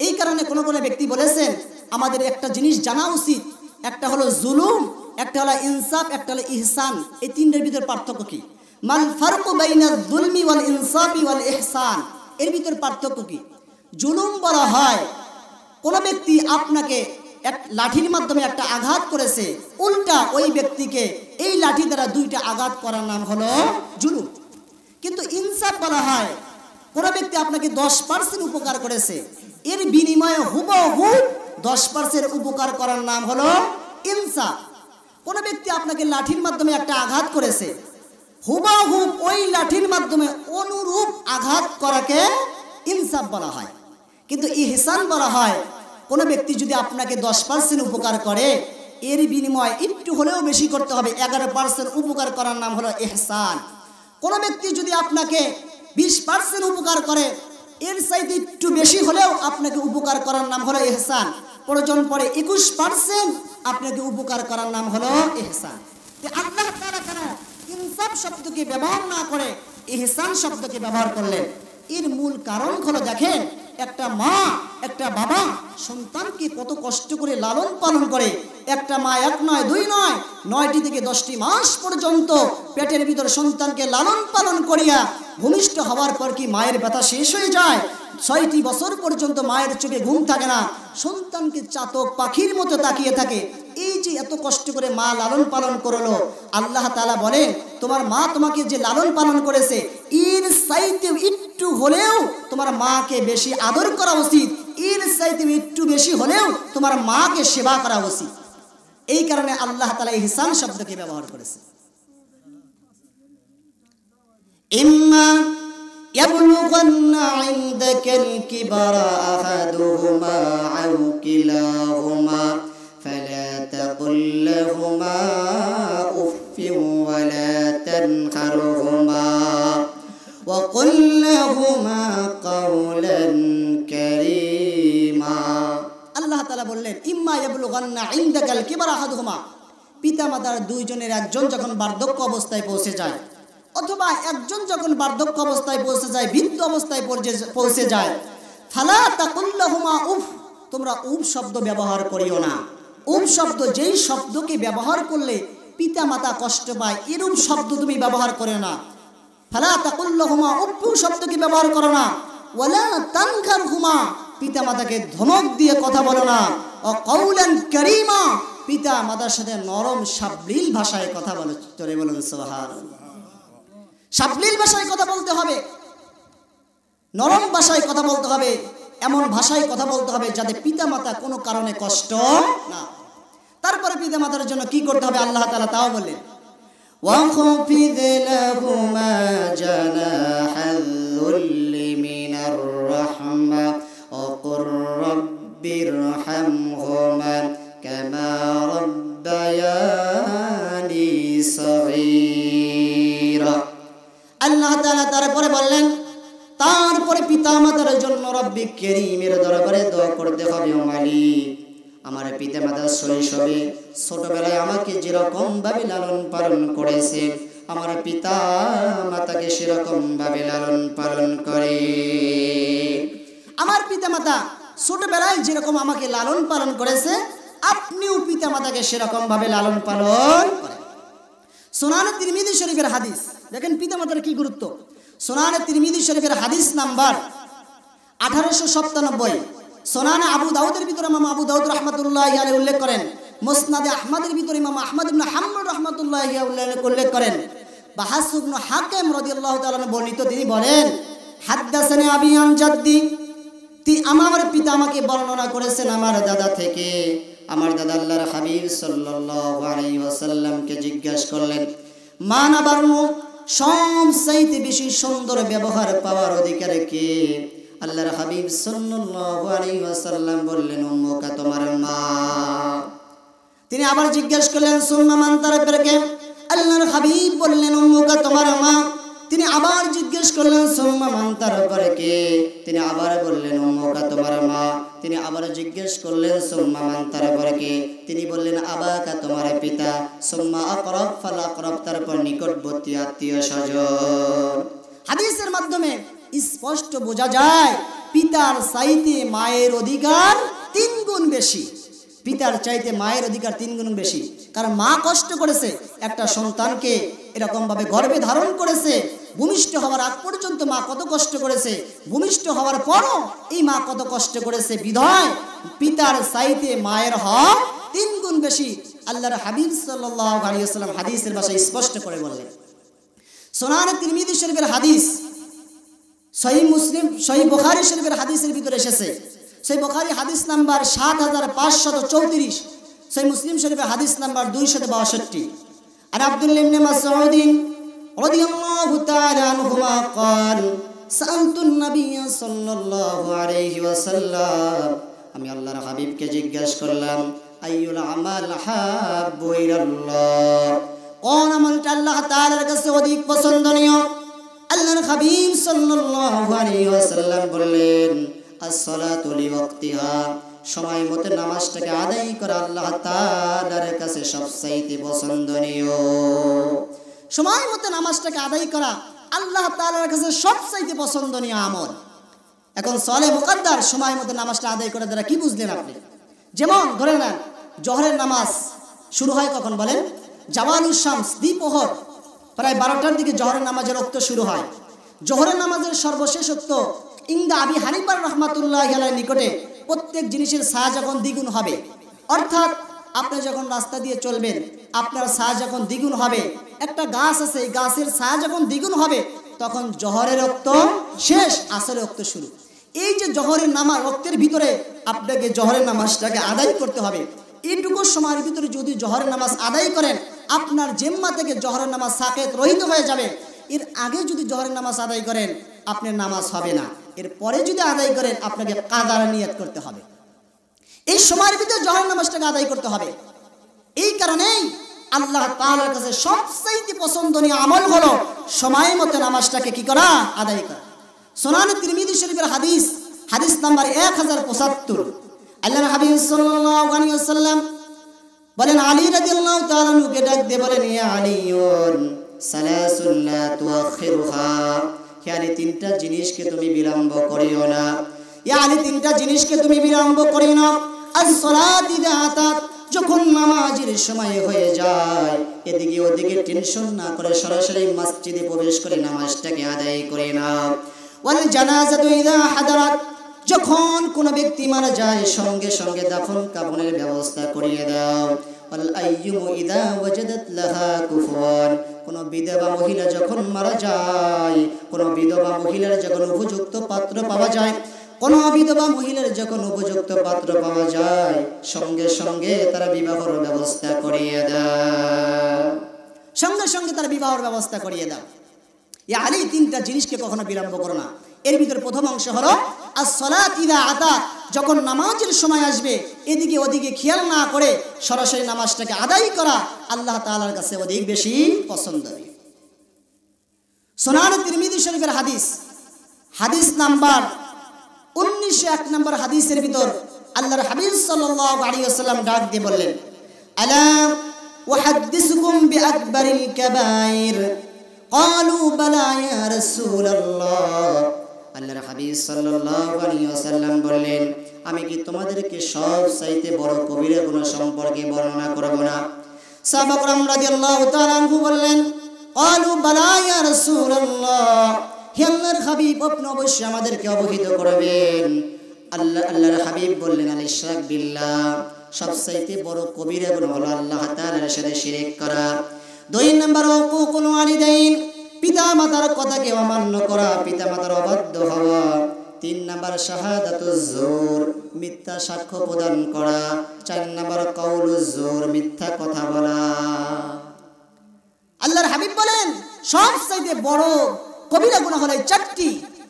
S1: এই কারণে কোনো ব্যক্তি বলেছেন আমাদের একটা জিনিস জানা উচিত, একটা হলো জুলুম, একটা হলো ইনসাফ, একটা হলো ইহসান। এই তিনটার ভিতর পার্থক্য কি? মাল ফারকু বাইনাল যুলমি ওয়াল ইনসাফি ওয়াল ইহসান, এর ভিতর পার্থক্য কি? জুলুম বলা হয় কোন ব্যক্তি আপনাকে এক লাঠির মাধ্যমে একটা আঘাত করেছে, উল্টা ওই ব্যক্তিকে এই লাঠি দ্বারা 2টা আঘাত করার নাম হলো জুলুম। কিন্তু ইনসাফ বলা হয় কোন ব্যক্তি আপনাকে 10% উপকার করেছে, এর বিনিময়ে হুবহু 10% উপকার করার নাম হলো ইনসাফ। কোন ব্যক্তি আপনাকে লাঠির মাধ্যমে একটা আঘাত করেছে, হুবহু ওই লাঠির মাধ্যমে অনুরূপ আঘাত করাকে ইনসাফ বলা হয়। কিন্তু ইহসান বলা হয় কোন ব্যক্তি যদি আপনাকে 10% উপকার করে, এর বিনিময়ে একটু হলেও বেশি করতে হবে, 11% উপকার করার নাম হলো ইহসান। কোন ব্যক্তি যদি আপনাকে 20% উপকার করে, এর চাইতে একটু বেশি হলেও আপনাকে উপকার করার নাম হলো ইহসান। প্রয়োজন পড়ে 21% আপনাকে উপকার করার নাম হলো ইহসান। আল্লাহ তাআলা কেন ইনসাফ শব্দকে ব্যবহার না করে ইহসান শব্দকে ব্যবহার করলেন? এর মূল কারণ হলো, দেখেন একটা মা একটা বাবা সন্তানকে কত কষ্ট করে লালন পালন করে। একটা মা 1 নয় 2 নয় 9টি থেকে 10টি মাস পর্যন্ত পেটের ভিতর সন্তানকে লালন পালন করিয়া ভূমিষ্ঠ হওয়ার পর কি মায়ের ব্যথা শেষ হয়ে যায়? 6টি বছর পর্যন্ত মায়ের চোখে ঘুম থাকে না, সন্তানকে চাতক পাখির মতো তাকিয়ে থাকে। এই যে এত কষ্ট করে মা লালন পালন করলো, আল্লাহ তাআলা বলেন তোমার মা তোমাকে যে লালন পালন করেছে, এর চাইতে একটু হলেও তোমার মাকে বেশি আদর করা উচিত, এর চাইতে একটু বেশি হলেও তোমার মাকে সেবা করা উচিত। এই কারণে আল্লাহ তাআলা ইহসান শব্দকে ব্যবহার করেছে। ইম্মা ইয়াবলুগান্না ইনদাকাল কিবারা আহাদুহুমা আও কিলাহুমা ফালা তাকুল লাহুমা উফফিন ওয়ালা তানহারহুমা ওয়া কুল লাহুমা কাওলান কারীমা। আল্লাহ তাআলা বললেন ইম্মা ইয়াবলুগান্না ইনদাকাল কিবারা আহাদুহুমা, পিতামাতার 2 জনের একজন যখন বার্ধক্য অবস্থায় পৌঁছে যায়, অথবা একজন যখন বার্ধক্য অবস্থায় পৌঁছে যায়, বৃদ্ধ অবস্থায় পৌঁছে যায়, ফালা তাকুল লাহুমা উফ, তোমরা উফ শব্দ ব্যবহার করিও না। উফ শব্দ যেই শব্দকে ব্যবহার করলে পিতামাতা কষ্ট পায়, এরূপ শব্দ তুমি ব্যবহার করো না। ফালা তাকুল লাহুমা উফ শব্দকে ব্যবহার করো না। ওয়ালা তানহারহুমা, পিতামাতাকে ধমক দিয়ে কথা বলো না। ও কাওলান কারীমা, পিতামাতার সাথে নরম সাবলীল ভাষায় কথা বলো। চলে বলুন সুবহানাল্লাহ। সাবলীল ভাষায় কথা বলতে হবে, নরম ভাষায় কথা বলতে হবে, এমন ভাষায় কথা বলতে হবে যাতে পিতামাতা কোনো কারণে কষ্ট না। তারপরে পিতামাতার জন্য কি করতে হবে আল্লাহ তাআলা তাও বললেন, ওয়াখফিদ লাহুমা জানাহাল যুল্লি মিনার রাহমা ওয়া কুর রাব্বিরহামহুমা কামা রাব্বায়ানি সগীরা। আল্লাহ তাআলা তারপরে বললেন, তারপরে পিতামাতার জন্য রব্বি কারীমের দরবারে দোয়া করতে হবে, ও মালিক আমার পিতামাতা শৈশবে ছোটবেলায় আমাকে যেরকম ভাবে লালন পালন করেছে, আমার পিতা মাতাকে সেরকম ভাবে লালন পালন করে। আমার পিতামাতা ছোটবেলায় যেরকম আমাকে লালন পালন করেছে, আপনিও পিতামাতাকে সেরকম ভাবে লালন পালন করেন। সুনানে তিরমিজি শরীফের হাদিস, দেখেন পিতামাতার কি গুরুত্ব। সুনানে তিরমিজি শরীফের হাদিস নাম্বার 1897। সুনানে আবু দাউদের ভিতরে ইমাম আবু দাউদ রাহমাতুল্লাহি আলাইহি উল্লেখ করেন। মুসনাদে আহমদের ভিতরে ইমাম আহমদ ইবনে হাম্বল রাহমাতুল্লাহি আলাইহি উল্লেখ করেন। বাহাস ইবনে হাকিম রাদিয়াল্লাহু তাআলা বর্ণিত, তিনি বলেন হাদ্দাসানি আবি আন জাদ্দি, আমার পিতা আমাকে বর্ণনা করেছেন আমার দাদা থেকে। আমার দাদা আল্লাহর হাবিব সাল্লাল্লাহু আলাইহি ওয়াসাল্লামকে জিজ্ঞাসা করলেন, মান আবারু, সবচাইতে বেশি সুন্দর ব্যবহার পাওয়ার অধিকার কে? আল্লাহর হাবিব সাল্লাল্লাহু আলাইহি ওয়াসাল্লাম বললেন, উম্মুকা, তোমার মা। তিনি আবার জিজ্ঞাসা করলেন, সুম্মা মান, তারপরে কে? আল্লাহর হাবিব বললেন, উম্মুকা, তোমার মা। তিনি আবার জিজ্ঞেস করলেন, সুম্মা মান, তারপরে কে? তিনি আবার বললেন, উম্মুকা, তোমার মা। তিনি আবার জিজ্ঞেস করলেন, সুম্মা মান, তারপরে কে? তিনি বললেন, আবাকা, তোমার পিতা। সুম্মা আকরাব ফাল আকরাব, তারপর নিকটবর্তী আত্মীয় স্বজন। হাদিসের মাধ্যমে স্পষ্ট বোঝা যায় পিতার চাইতে মায়ের অধিকার 3 গুণ বেশি। পিতার চাইতে মায়ের অধিকার 3 গুণ বেশি। কারণ মা কষ্ট করেছে, একটা সন্তানকে এরকম ভাবে গর্ভে ধারণ করেছে। ভূমিষ্ঠ হওয়ার আগ পর্যন্ত মা কত কষ্ট করেছে, ভূমিষ্ঠ হওয়ার পরও এই মা কত কষ্ট করেছে। বিধায় পিতার চাইতে মায়ের হক 3 গুণ বেশি। আল্লাহর হাবিব সাল্লাল্লাহু আলাইহি ওয়াসাল্লাম হাদিসের ভাষায় স্পষ্ট করে বললেন। সুনানে তিরমিজি শরীফের হাদিস, সহিহ মুসলিম, সহিহ বুখারী শরীফের হাদিসের ভিতরে এসেছে। সহিহ বুখারী হাদিস নাম্বার 7534, সহিহ মুসলিম শরীফের হাদিস নাম্বার 262। আর আব্দুল্লাহ ইবনে মাসউদ রাদিয়াল্লাহু তাআলা আনহুমা قال سألت النبي সাল্লাল্লাহু আলাইহি ওয়াসাল্লাম, আমি আল্লাহর হাবিবকে জিজ্ঞাসা করলাম, আইয়ুল আমাল হাব্বু ইলাল্লাহ, কোন আমলটা আল্লাহ তাআলার কাছে অধিক পছন্দনীয়? আল্লাহর হাবিব সাল্লাল্লাহু আলাইহি ওয়াসাল্লাম বললেন, as-salatu liwaqtiha, সময় মতো নামাজটাকে আদায় করা আল্লাহ তাআলার কাছে সবচাইতে পছন্দনীয়। সময় মতো নামাজটাকে আদায় করা আল্লাহ তাআলার কাছে সবচাইতে পছন্দনীয় আমল। এখন সলে মুকদ্দার সময় মতো নামাজটা আদায় করার দ্বারা কি বুঝলেন আপনি? যেমন ধরে নেন, জোহরের নামাজ শুরু হয় কখন বলেন? জাওয়ালুশ শামস, দ্বিপ্রহর, প্রায় 12টার দিকে জোহরের নামাজের ওক্ত শুরু হয়। জোহরের নামাজের সর্বশেষ ওক্ত ইনদা আবি হানিফা রাহমাতুল্লাহি আলাইহির নিকটে প্রত্যেক জিনিসের ছায়া যখন দ্বিগুণ হবে, অর্থাৎ আপনি যখন রাস্তা দিয়ে চলবেন আপনার ছায়া যখন দ্বিগুণ হবে, একটা গাছ আছে, এই গাছের ছায়া যখন দ্বিগুণ হবে, তখন জোহরের ওক্ত শেষ, আসরের ওক্ত শুরু। এই যে জোহরের নামাজ ওক্তের ভিতরে আপনাকে জোহরের নামাজটাকে আদায় করতে হবে। এইটুকু সময়ের ভিতরে যদি জোহরের নামাজ আদায় করেন, আপনার জিম্মা থেকে জোহরের নামাজ সাকেত রহিত হয়ে যাবে। এর আগে যদি জোহরের নামাজ আদায় করেন আপনার নামাজ হবে না, এর পরে যদি আদায় করেন আপনাকে কাদার নিয়ত করতে হবে। এই সময়ের ভিতরে জোহরের নামাজটাকে আদায় করতে হবে। এই কারণেই আল্লাহ তাআলার কাছে সবচেয়ে পছন্দনীয় আমল হলো সময় মতো নামাজটাকে কি করা? আদায় করা। সুনানে তিরমিজি শরীফের হাদিস, হাদিস নাম্বার 1075, আল্লাহর হাবিব সাল্লাল্লাহু আলাইহি ওয়াসাল্লাম বলেন, আলী রাদিয়াল্লাহু তাআলা আনহুকে ডাক দিয়ে বলেন, ইয়া আলীউন সালাসুন লা তুআখিরুহা, হে আলী, 3টা জিনিসকে তুমি বিলম্ব করিও না। ইয়া আলী, 3টা জিনিসকে তুমি বিলম্ব করিও না। as-সালাত ইযা আতাত, যখন নামাজের সময় হয়ে যায় এদিকে ওদিকে টেনশন না করে সরাসরি মসজিদে প্রবেশ করে নামাজটাকে আদায় করে নাও। ওয়াল জানাজাতু ইযা হাদারাত, যখন কোন ব্যক্তি মারা যায় সঙ্গে সঙ্গে দাফন কাফনের ব্যবস্থা করিয়ে দাও। ওয়াল আইয়ুমু ইযা ওয়াজাদাত লাহা কুফওয়ান, কোন বিধবা মহিলা যখন মারা যায়, কোন বিধবা মহিলার যখন উপযুক্ত পাত্র পাওয়া যায়, কোন বিধবা মহিলার যখন উপযুক্ত পাত্র পাওয়া যায় সঙ্গে সঙ্গে তারা বিবাহের ব্যবস্থা করিয়ে দাও, সঙ্গে সঙ্গে তারা বিবাহের ব্যবস্থা করিয়ে দাও। ইয়া আলী, 3টা জিনিসকে কখনো বিলম্ব করো না। এর ভিতরে প্রথম অংশ হলো as-সালাত ইযা আতাত, যখন নামাজের সময় আসবে এদিকে ওদিকে খেয়াল না করে সরাসরি নামাজটাকে আদায় করা আল্লাহ তাআলার কাছে অধিক বেশি পছন্দনীয়। সুনানে তিরমিজি শরীফের হাদিস, হাদিস নাম্বার 1901 নম্বর হাদিসের ভিতর আল্লাহর হাবিব সাল্লাল্লাহু আলাইহি ওয়াসাল্লাম ডাক দিয়ে বললেন, আলা উহাদ্দিসুকুম বিআকবারিল কাবাইর, ক্বালু বালা ইয়া রাসূলুল্লাহ। আল্লাহর হাবিব সাল্লাল্লাহু আলাইহি ওয়াসাল্লাম বললেন, আমি কি তোমাদেরকে সবচাইতে বড় কবিরা গুনাহ সম্পর্কে বর্ণনা করব না?
S2: সাহাবা کرام রাদিয়াল্লাহু তাআলা আনহু বললেন, ক্বালু বালা ইয়া রাসূলুল্লাহ, হে আল্লাহর হাবিব আপনি অবশ্যই আমাদেরকে অবহিত করবেন। আল্লাহর হাবিব বললেন, আল ইশরাক বিল্লাহ, সবচাইতে বড় কবিরা গুনাহ হলো আল্লাহ তাআলার সাথে শিরক করা। 2 নম্বর উকুকুল ওয়ালিদাইন, পিতা মাতার কথাকে অমান্য করা, পিতা মাতার অবাধ্য হওয়া। 3 নম্বর শাহাদাতুজ জুর, মিথ্যা সাক্ষ্য প্রদান করা। 4 নম্বর কাউলুজ জুর, মিথ্যা কথা বলা।
S1: আল্লাহর হাবিব বলেন সবচাইতে বড় কবিরা গুনাহ হলো 4টি।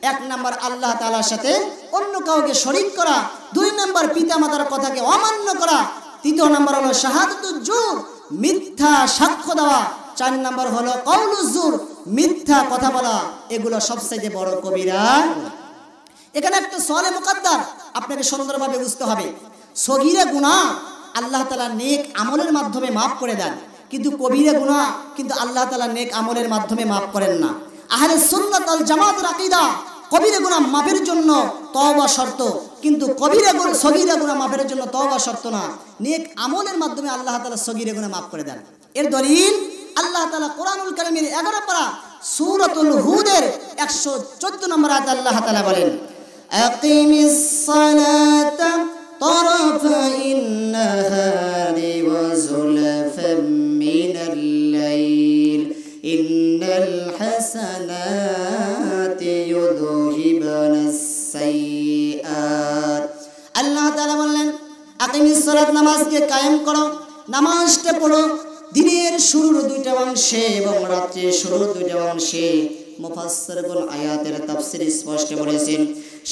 S1: 1 নম্বর আল্লাহ তাআলার সাথে অন্য কাউকে শরীক করা, 2 নম্বর পিতামাতার কথাকে অমান্য করা, 3 নম্বর হলো শাহাদাতুজ জুর, মিথ্যা সাক্ষ্য দেওয়া, 4 নম্বর হলো কাউলুজ জুর, মিথ্যা কথা বলা। এগুলো সবচেয়ে বড় কবিরা। এখানে একটা সওয়ালে মুকদ্দার আপনাকে সুন্দরভাবে বুঝতে হবে। সগীরা গুনাহ আল্লাহ তাআলা নেক আমলের মাধ্যমে maaf করে দেন, কিন্তু কবিরা গুনাহ কিন্তু আল্লাহ তাআলা নেক আমলের মাধ্যমে maaf করেন না। আহলে সুন্নাত ওয়াল জামাতের আকীদা, কবিরা গুনাহ মাফের জন্য তওবা শর্ত, কিন্তু সগীরা গুনাহ মাফের জন্য তওবা শর্ত না। নেক আমলের মাধ্যমে আল্লাহ তাআলা সগীরা গুনাহ maaf করে দেন। এর দলিল আল্লাহ তাআলা কোরআনুল কারীমের 11 পারা সূরাতুল হুদের 114 নম্বর আয়াতে আল্লাহ তাআলা বলেন,
S2: আকিমিস সালাতা তারাফাইন নাহারি ওয়া যুলফাম মিনাল লাইল ইন্নাল হাসানাতি ইউযহিবানাস সাইয়্যাত। আল্লাহ তাআলা বললেন, আকিমিস সালাত, নামাজকে কায়েম করো, নামাজটা পড়ো দিনের শুরুর 2টা অংশে এবং রাত্রির শুরুর 2টা অংশে। মুফাসসিরগণ আয়াতের তাফসীর স্পষ্ট বলেছেন,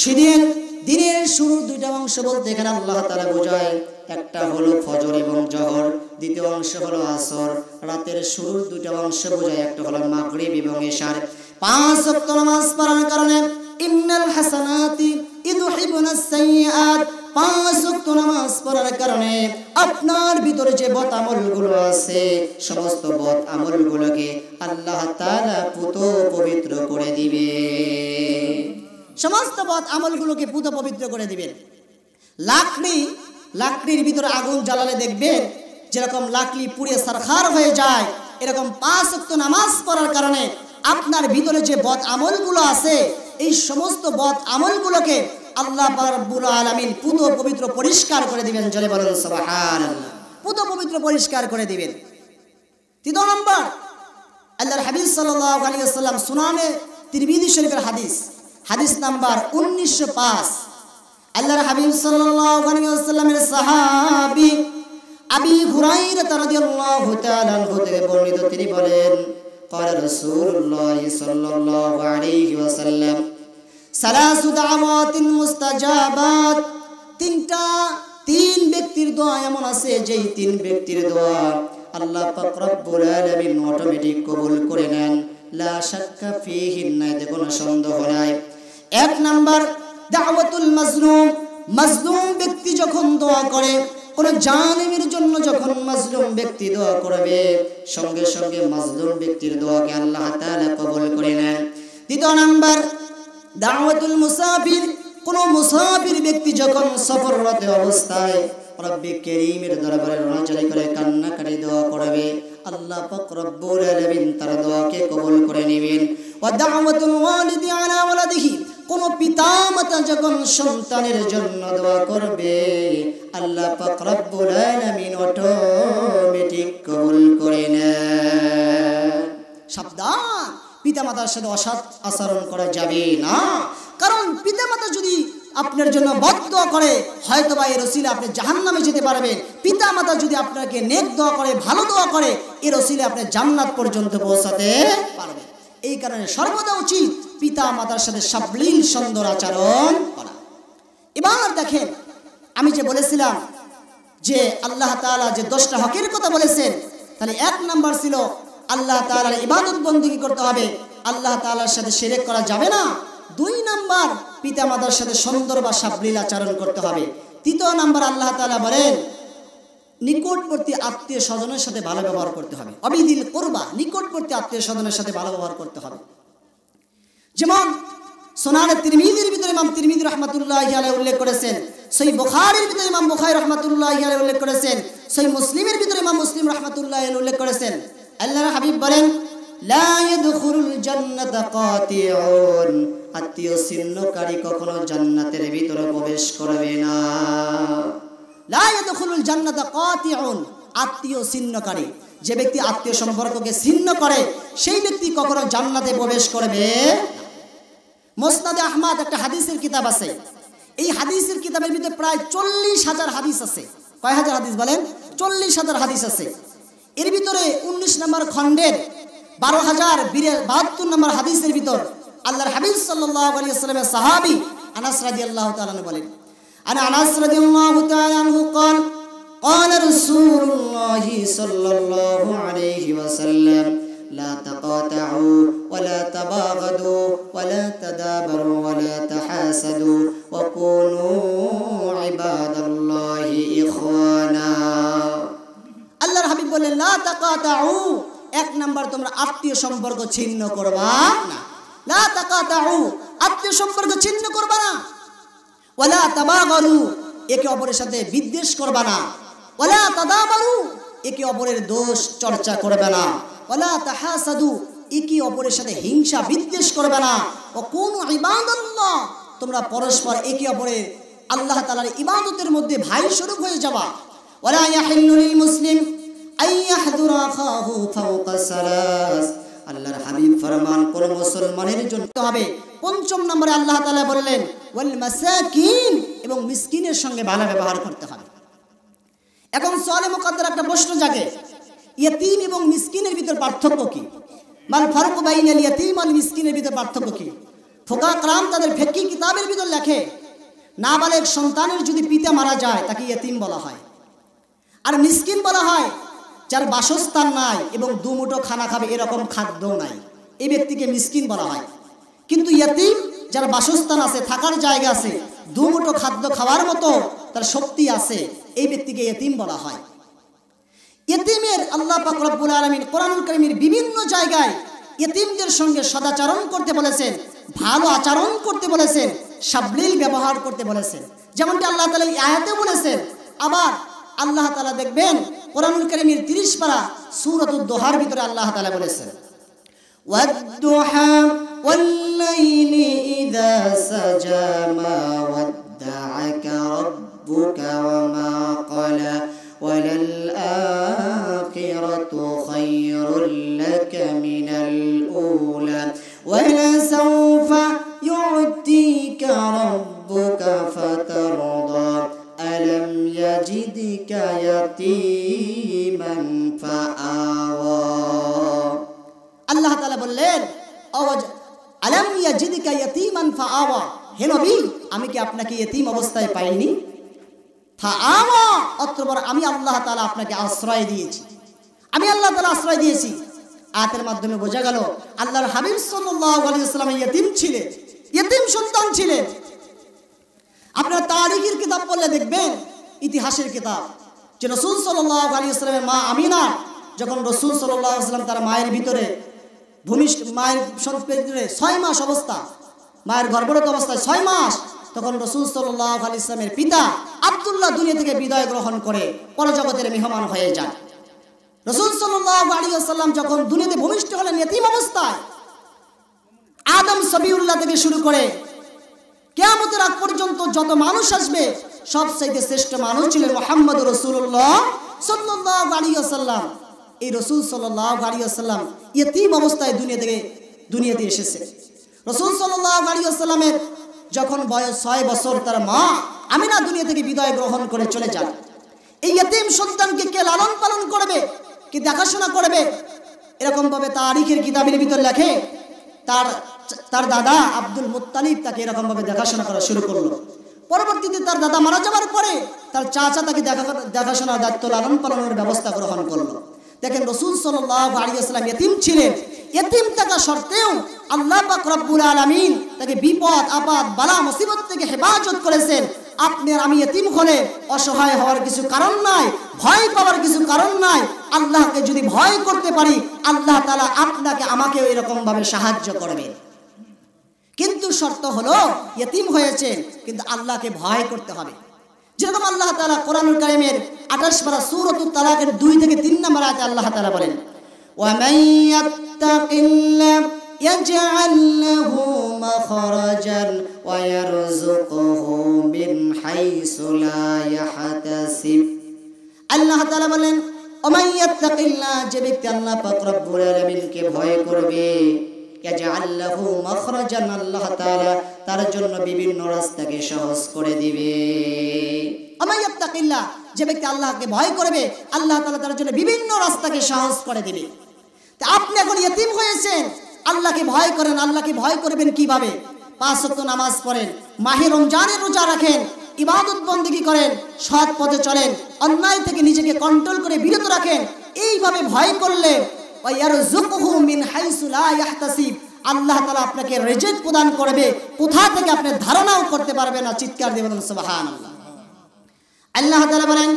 S2: সেদিন দিনের শুরুর 2টা অংশ বলতে এখানে আল্লাহ তাআলা বোঝায়, একটা হলো ফজর এবং জোহর, দ্বিতীয় অংশ হলো আসর। রাতের শুরুর 2টা অংশ বোঝায়, একটা হলো মাগরিব এবং ইশার। 5 ওয়াক্ত নামাজ পড়ার কারণে ইন্নাল হাসানাতি ইউযহিবুনাস সাইয়্যাত, 5 ওয়াক্ত নামাজ পড়ার কারণে আপনার ভিতরে যে বদ আমলগুলো আছে সমস্ত বদ আমলগুলোকে আল্লাহ তাআলা পুত পবিত্র করে দিবে।
S1: সমস্ত বদ আমলগুলোকে পুত পবিত্র করে দিবেন। লাকড়ির ভিতরে আগুন জ্বালালে দেখবেন যেরকম লাকড়ি পুড়ে সারখার হয়ে যায়, এরকম 5 ওয়াক্ত নামাজ পড়ার কারণে আপনার ভিতরে যে বদ আমলগুলো আছে এই সমস্ত বদ আমলগুলোকে আল্লাহ রাব্বুল আলামিন পুত পবিত্র পরিষ্কার করে দিবেন। জোরে বলেন সুবহানাল্লাহ। পুত পবিত্র পরিষ্কার করে দিবেন। 3 নম্বর আল্লাহর হাবিব সাল্লাল্লাহু আলাইহি ওয়াসাল্লাম সুনানে তিরমিজি শরীফের হাদিস নাম্বার 1905, আল্লাহর হাবিব সাল্লাল্লাহু আলাইহি ওয়াসাল্লামের সাহাবী আবী হুরায়রা রাদিয়াল্লাহু তাআলা আনহু থেকে বর্ণিত, তিনি বলেন, ক্বালা রাসূলুল্লাহ সাল্লাল্লাহু আলাইহি ওয়াসাল্লাম, সালাসু দাওয়াতিন মুস্তাজাবাত, 3 ব্যক্তির দোয়া এমন আছে যেই 3 ব্যক্তির দোয়া আল্লাহ পাক রব্বুল আলামিন অটোমেটিক কবুল করে নেন। লা শাক্কা ফীহি, এতে কোনো সন্দেহ নাই। 1 নাম্বার দাওয়াতুল মাজলুম ব্যক্তি যখন দোয়া করে, কোন জালিমের জন্য যখন মাজলুম ব্যক্তি দোয়া করবে, সঙ্গে সঙ্গে মাজলুম ব্যক্তির দোয়াকে আল্লাহ তাআলা কবুল করে নেন। 2 নাম্বার দাওয়াতুল মুসাফির, কোন মুসাফির ব্যক্তি যখন সফররত অবস্থায় রব্বে কারীমের দরবারে রোনাজারি করে কান্নাকাটি দোয়া করবে, আল্লাহ পাক রব্বুল আলামিন তার দোয়াকে কবুল করে নেবেন। ওয়া দাওয়াতুল ওয়ালিদি আলা ওয়ালাদিহি, কোন পিতামাতা যখন সন্তানের জন্য দোয়া করবে, আল্লাহ পাক রব্বুল আলামিন অটোমেটিক কবুল করে নেন। সাবধান, পিতামাতার সাথে অসৎ আচরণ করা যাবে না। কারণ পিতামাতা যদি আপনার জন্য বদদোয়া করে, হয়তোবা এর ওসিলে আপনি জাহান্নামে যেতে পারবেন। পিতামাতা যদি আপনাকে নেক দোয়া করে, ভালো দোয়া করে, এর ওসিলে আপনি জান্নাত পর্যন্ত পৌঁছাতে পারবেন। এই কারণে সর্বদা উচিত পিতামাতার সাথে সাবলীল সুন্দর আচরণ করা। এবার দেখেন, আমি যে বলেছিলাম যে আল্লাহ তাআলা যে 10টা হকের কথা বলেছেন, তাহলে 1 নাম্বার ছিল আল্লাহ তাআলার ইবাদত বন্দেগী করতে হবে, আল্লাহ তাআলার সাথে শিরক করা যাবে না। 2 নাম্বার পিতামাতার সাথে সুন্দর বা সাবলীল আচরণ করতে হবে। 3 নাম্বার আল্লাহ তাআলা বলেন নিকটবর্তী আত্মীয় স্বজনের সাথে ভালো ব্যবহার করতে হবে। অবিদিল কুরবা, নিকটবর্তী আত্মীয় স্বজনের সাথে ভালো ব্যবহার করতে হবে। যেমন সুনানে তিরমিজির ভিতরে ইমাম তিরমিজি রাহমাতুল্লাহি আলাইহি উল্লেখ করেছেন, সহিহ বুখারীর ভিতরে ইমাম বুখারী রাহমাতুল্লাহি আলাইহি উল্লেখ করেছেন, সহিহ মুসলিমের ভিতরে ইমাম মুসলিম রাহমাতুল্লাহি আলাইহি উল্লেখ করেছেন, আল্লাহর হাবিব বলেন লা ইয়াদখুলুল জান্নাতা কাতিউন, আত্মীয় ছিন্নকারী কখনো জান্নাতের ভিতরে প্রবেশ করবে না। লা ইয়াদখুলুল জান্নাতা কাতিউন, আত্মীয় ছিন্নকারী, যে ব্যক্তি আত্মীয় সম্পর্ককে ছিন্ন করে সেই ব্যক্তি কখনো জান্নাতে প্রবেশ করবে। মুসনাদে আহমদ একটা হাদিসের কিতাব আছে, এই হাদিসের কিতাবের ভিতরে প্রায় 40,000 হাদিস আছে। কয় হাজার হাদিস বলেন? 40,000 হাদিস আছে। এর ভিতরে 19 নম্বর খণ্ডের 12,072 নম্বর হাদিসের ভিতর আল্লাহর হাবিব সাল্লাল্লাহু আলাইহি ওয়াসাল্লামের সাহাবী আনাস রাদিয়াল্লাহু তাআলা বলেন, আনাস রাদিয়াল্লাহু তাআলা আনহু قال قال رسول الله صلى الله عليه وسلم لا تقاطعوا ولا تباغضوا ولا تدابروا ولا تحاسدوا وكونوا عباد الله إخوانا। আল্লাহর হাবিব বলেন লা তাকাতাউ, এক নাম্বার তোমরা আত্মীয় সম্পর্ক ছিন্ন করবা না। লা তাকাতাউ, আত্মীয় সম্পর্ক ছিন্ন করবা না। ওয়ালা তাবাগরু, একে অপরের সাথে বিদ্বেষ করবা না। ওয়ালা তাদাবারু, একে অপরের দোষ চর্চা করবে না। ওয়ালা তাহাসাদু, একে অপরের সাথে হিংসা বিদ্বেষ করবে না। ও কুনু ইবাদাল্লাহ, তোমরা পরস্পর একে অপরের আল্লাহ তাআলার ইবাদতের মধ্যে ভাই স্বরূপ হয়ে যাবা। ওয়ালা ইয়াহিল্লু লিল মুসলিম আন ইয়াহদুরা আখাহু ফাওকা সালাস, আল্লাহর হাবিব ফরমান কোন মুসলমানের জন্য হবে। 5 নম্বরে আল্লাহ তাআলা বললেন ওয়াল মাসাকিন, এবং মিসকিনের সঙ্গে ভালো ব্যবহার করতে হবে। এখন সওয়ালে মুকাদ্দার একটা প্রশ্ন জাগে, ইয়তীম এবং মিসকিনের ভিতর পার্থক্য কি? মাল ফারকু বাইনাল ইয়তীম ওয়াল মিসকিনের ভিতর পার্থক্য কি? ফুকাহা کرام তাদের ফিকহি কিতাবের ভিতর লেখে, নাবালেগ সন্তানের যদি পিতা মারা যায় তাকে ইয়তীম বলা হয়, আর মিসকিন বলা হয় যার বাসস্থান নাই এবং দুমুঠো খানা খাবে এরকম খাদ্যও নাই, এই ব্যক্তিকে মিসকিন বলা হয়। কিন্তু ইয়তীম যার বাসস্থান আছে, থাকার জায়গা আছে, দুমুঠো খাদ্য খাওয়ার মতো তার শক্তি আছে, এই ব্যক্তিকে ইয়তীম বলা হয়। ইয়তীমের আল্লাহ পাক রব্বুল আলামিন কোরআনুল কারীমের বিভিন্ন জায়গায় ইয়তীমদের সঙ্গে সদাচরণ করতে বলেছেন, ভালো আচরণ করতে বলেছেন, সাবলীল ব্যবহার করতে বলেছেন, যেমনটি আল্লাহ তাআলা এই আয়াতে বলেছেন। আবার আল্লাহ তাআলা দেখবেন কোরআনুল কারীমের 30 পারা সূরাতুদ দোহার ভিতরে আল্লাহ তাআলা বলেছেন ওয়াদ-দুহা ওয়াল-লাইলি ইযা সাজা মা ওয়াদ্দা'আকা রাব্বুকা ওয়া মা ক্বালা ওয়ালাল আখিরাতু খায়রুল লাকা মিনাল উলা ওয়ালাসাওফা ইউ'তিকা রাব্বুকা ফাতারদা আলম ইয়াজিদিকা ইয়াতীমান ফাআওয়া। আল্লাহ তাআলা বললেন আলম ইয়াজিদিকা ইয়াতীমান ফাআওয়া, হে নবী আমি কি আপনাকে ইয়তীম অবস্থায় পাইনি? ফাআওয়া, অতঃপর আমি আল্লাহ তাআলা আপনাকে আশ্রয় দিয়েছি, আমি আল্লাহ তাআলা আশ্রয় দিয়েছি। আয়াতের মাধ্যমে বোঝা গেল আল্লাহর হাবিব সাল্লাল্লাহু আলাইহি ওয়াসাল্লাম ইয়তীম ছিলেন, ইয়তীম সন্তান ছিলেন। আপনারা তারিখের কিতাব পড়লে দেখবেন, ইতিহাসের কিতাব, যে রাসূল সাল্লাল্লাহু আলাইহি ওয়াসাল্লামের মা আমিনা যখন রাসূল সাল্লাল্লাহু আলাইহি ওয়াসাল্লাম তার মায়ের ভিতরে মায়ের সন্তানের 6 মাস অবস্থা, মায়ের গর্ভরত অবস্থায় 6 মাস, তখন রাসূল সাল্লাল্লাহু আলাইহি ওয়াসাল্লামের পিতা আব্দুল্লাহ দুনিয়া থেকে বিদায় গ্রহণ করে পরজগতের মেহমান হয়ে যান। রাসূল সাল্লাল্লাহু আলাইহি ওয়াসাল্লাম যখন দুনিয়াতে ভূমিষ্ঠ হলেন ইয়তীম অবস্থায়, আদম সবিউল্লাহ থেকে শুরু করে কিয়ামতের আগ পর্যন্ত যত মানুষ আসবে সবচেয়ে শ্রেষ্ঠ মানুষ ছিলেন মুহাম্মদ রাসূলুল্লাহ সাল্লাল্লাহু আলাইহি ওয়াসাল্লাম। এই রাসূল সাল্লাল্লাহু আলাইহি ওয়াসাল্লাম ইয়তীম অবস্থায় দুনিয়াতে এসেছে। রাসূল সাল্লাল্লাহু আলাইহি ওয়াসাল্লামের যখন বয়স 6 বছর, তার মা আমিনা দুনিয়া থেকে বিদায় গ্রহণ করে চলে যান। এই ইয়তীম সন্তানকে কে লালন পালন করবে, কে দেখাশোনা করবে, এরকম ভাবে তারিখের কিতাবের ভিতর লেখে তার দাদা আব্দুল মুত্তালিব তাকে এরকম ভাবে দেখাশোনা করা শুরু করলো। পরবর্তীতে তার দাদা মারা যাওয়ার পরে তার চাচা তাকে দেখাশোনার দায়িত্ব লালন পালনের ব্যবস্থা গ্রহণ করলো। দেখেন রাসূল সাল্লাল্লাহু আলাইহি ওয়াসাল্লাম ইয়তীম ছিলেন, ইয়তীম থাকা সত্ত্বেও আল্লাহ পাক রব্বুল আলামিন তাকে বিপদ আপদ বালা মুসিবত থেকে হেফাজত করেছেন। আপনার আমি ইয়তীম হলে অসহায় হওয়ার কিছু কারণ নাই, ভয় পাওয়ার কিছু কারণ নাই। আল্লাহকে যদি ভয় করতে পারি, আল্লাহ তাআলা আপনাকে আমাকেও এরকম ভাবে সাহায্য করবে। কিন্তু শর্ত হলো ইয়তীম হয়েছে কিন্তু আল্লাহকে ভয় করতে হবে। যেরকম আল্লাহ তাআলা কোরআনুল কারীমের 28 পারা সূরাতুত তালাকের 2 থেকে 3 নম্বর আয়াতে আল্লাহ তাআলা বলেন, ওয়া মান ইয়াত্তাকিল্লাহ ইয়াজআল লাহু মাখরাজান ওয়া ইয়ারযুকহু মিন হাইসু লা ইয়াহতাসিব। আল্লাহ তাআলা বলেন, ওয়া মান ইয়াত্তাকিল্লাহ, যে ব্যক্তি আল্লাহ পাক রব্বুল আলামিনকে ভয় করবে, ইয়াজআল লাহু মাখরাজান, আল্লাহ তাআলা তার জন্য বিভিন্ন রাস্তাকে সহজ করে দিবে। ওয়া মান ইয়াত্তাকিল্লাহ, যে ব্যক্তি আল্লাহকে ভয় করবে, আল্লাহ তাআলা তার জন্য বিভিন্ন রাস্তাকে সহজ করে দিবে। তা আপনি এখন ইতিম হয়েছেন, আল্লাহকে ভয় করেন। আল্লাহকে ভয় করবেন কিভাবে? 5 ওয়াক্ত নামাজ পড়েন, মাহে রমজানের রোজা রাখেন, ইবাদত বন্দেগী করেন, সৎ পথে চলেন, অন্যায় থেকে নিজেকে কন্ট্রোল করে বিরত রাখেন। এইভাবে ভয় করলে ওয়া ইয়ারযুকহু মিন হাইসু লা ইয়াহতাসিব, আল্লাহ তাআলা আপনাকে রিজিক প্রদান করবে, কোথা থেকে আপনি ধারণাও করতে পারবেন না। চিৎকার দিয়ে বলুন সুবহানাল্লাহ। আল্লাহ তাআলা বলেন,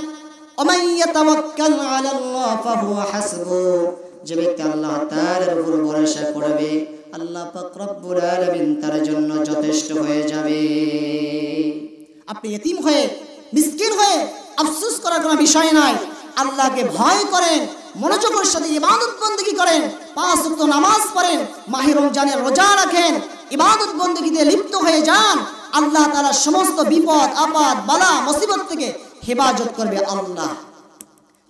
S1: ওয়া মান ইয়াতাওয়াক্কাল আলাল্লাহ ফাহুয়া হাসবুহু, যে ব্যক্তি আল্লাহ তাআলার উপর ভরসা করবে, আল্লাহ পাক রব্বুল আলামিন তার জন্য যথেষ্ট হয়ে যাবে। আপনি ইতিম হয়ে, মিসকিন হয়ে আফসোস করার কোনো বিষয় নাই। আল্লাহকে ভয় করেন, মনোযোগের সাথে ইবাদত বন্দেগী করেন, 5 ওয়াক্ত নামাজ পড়েন, মাহে রমজানের রোজা রাখেন, ইবাদত বন্দেগীতে লিপ্ত হয়ে যান। আল্লাহ তাআলা সমস্ত বিপদ আপদ বালা মুসিবত থেকে হেফাজত করবে আল্লাহ।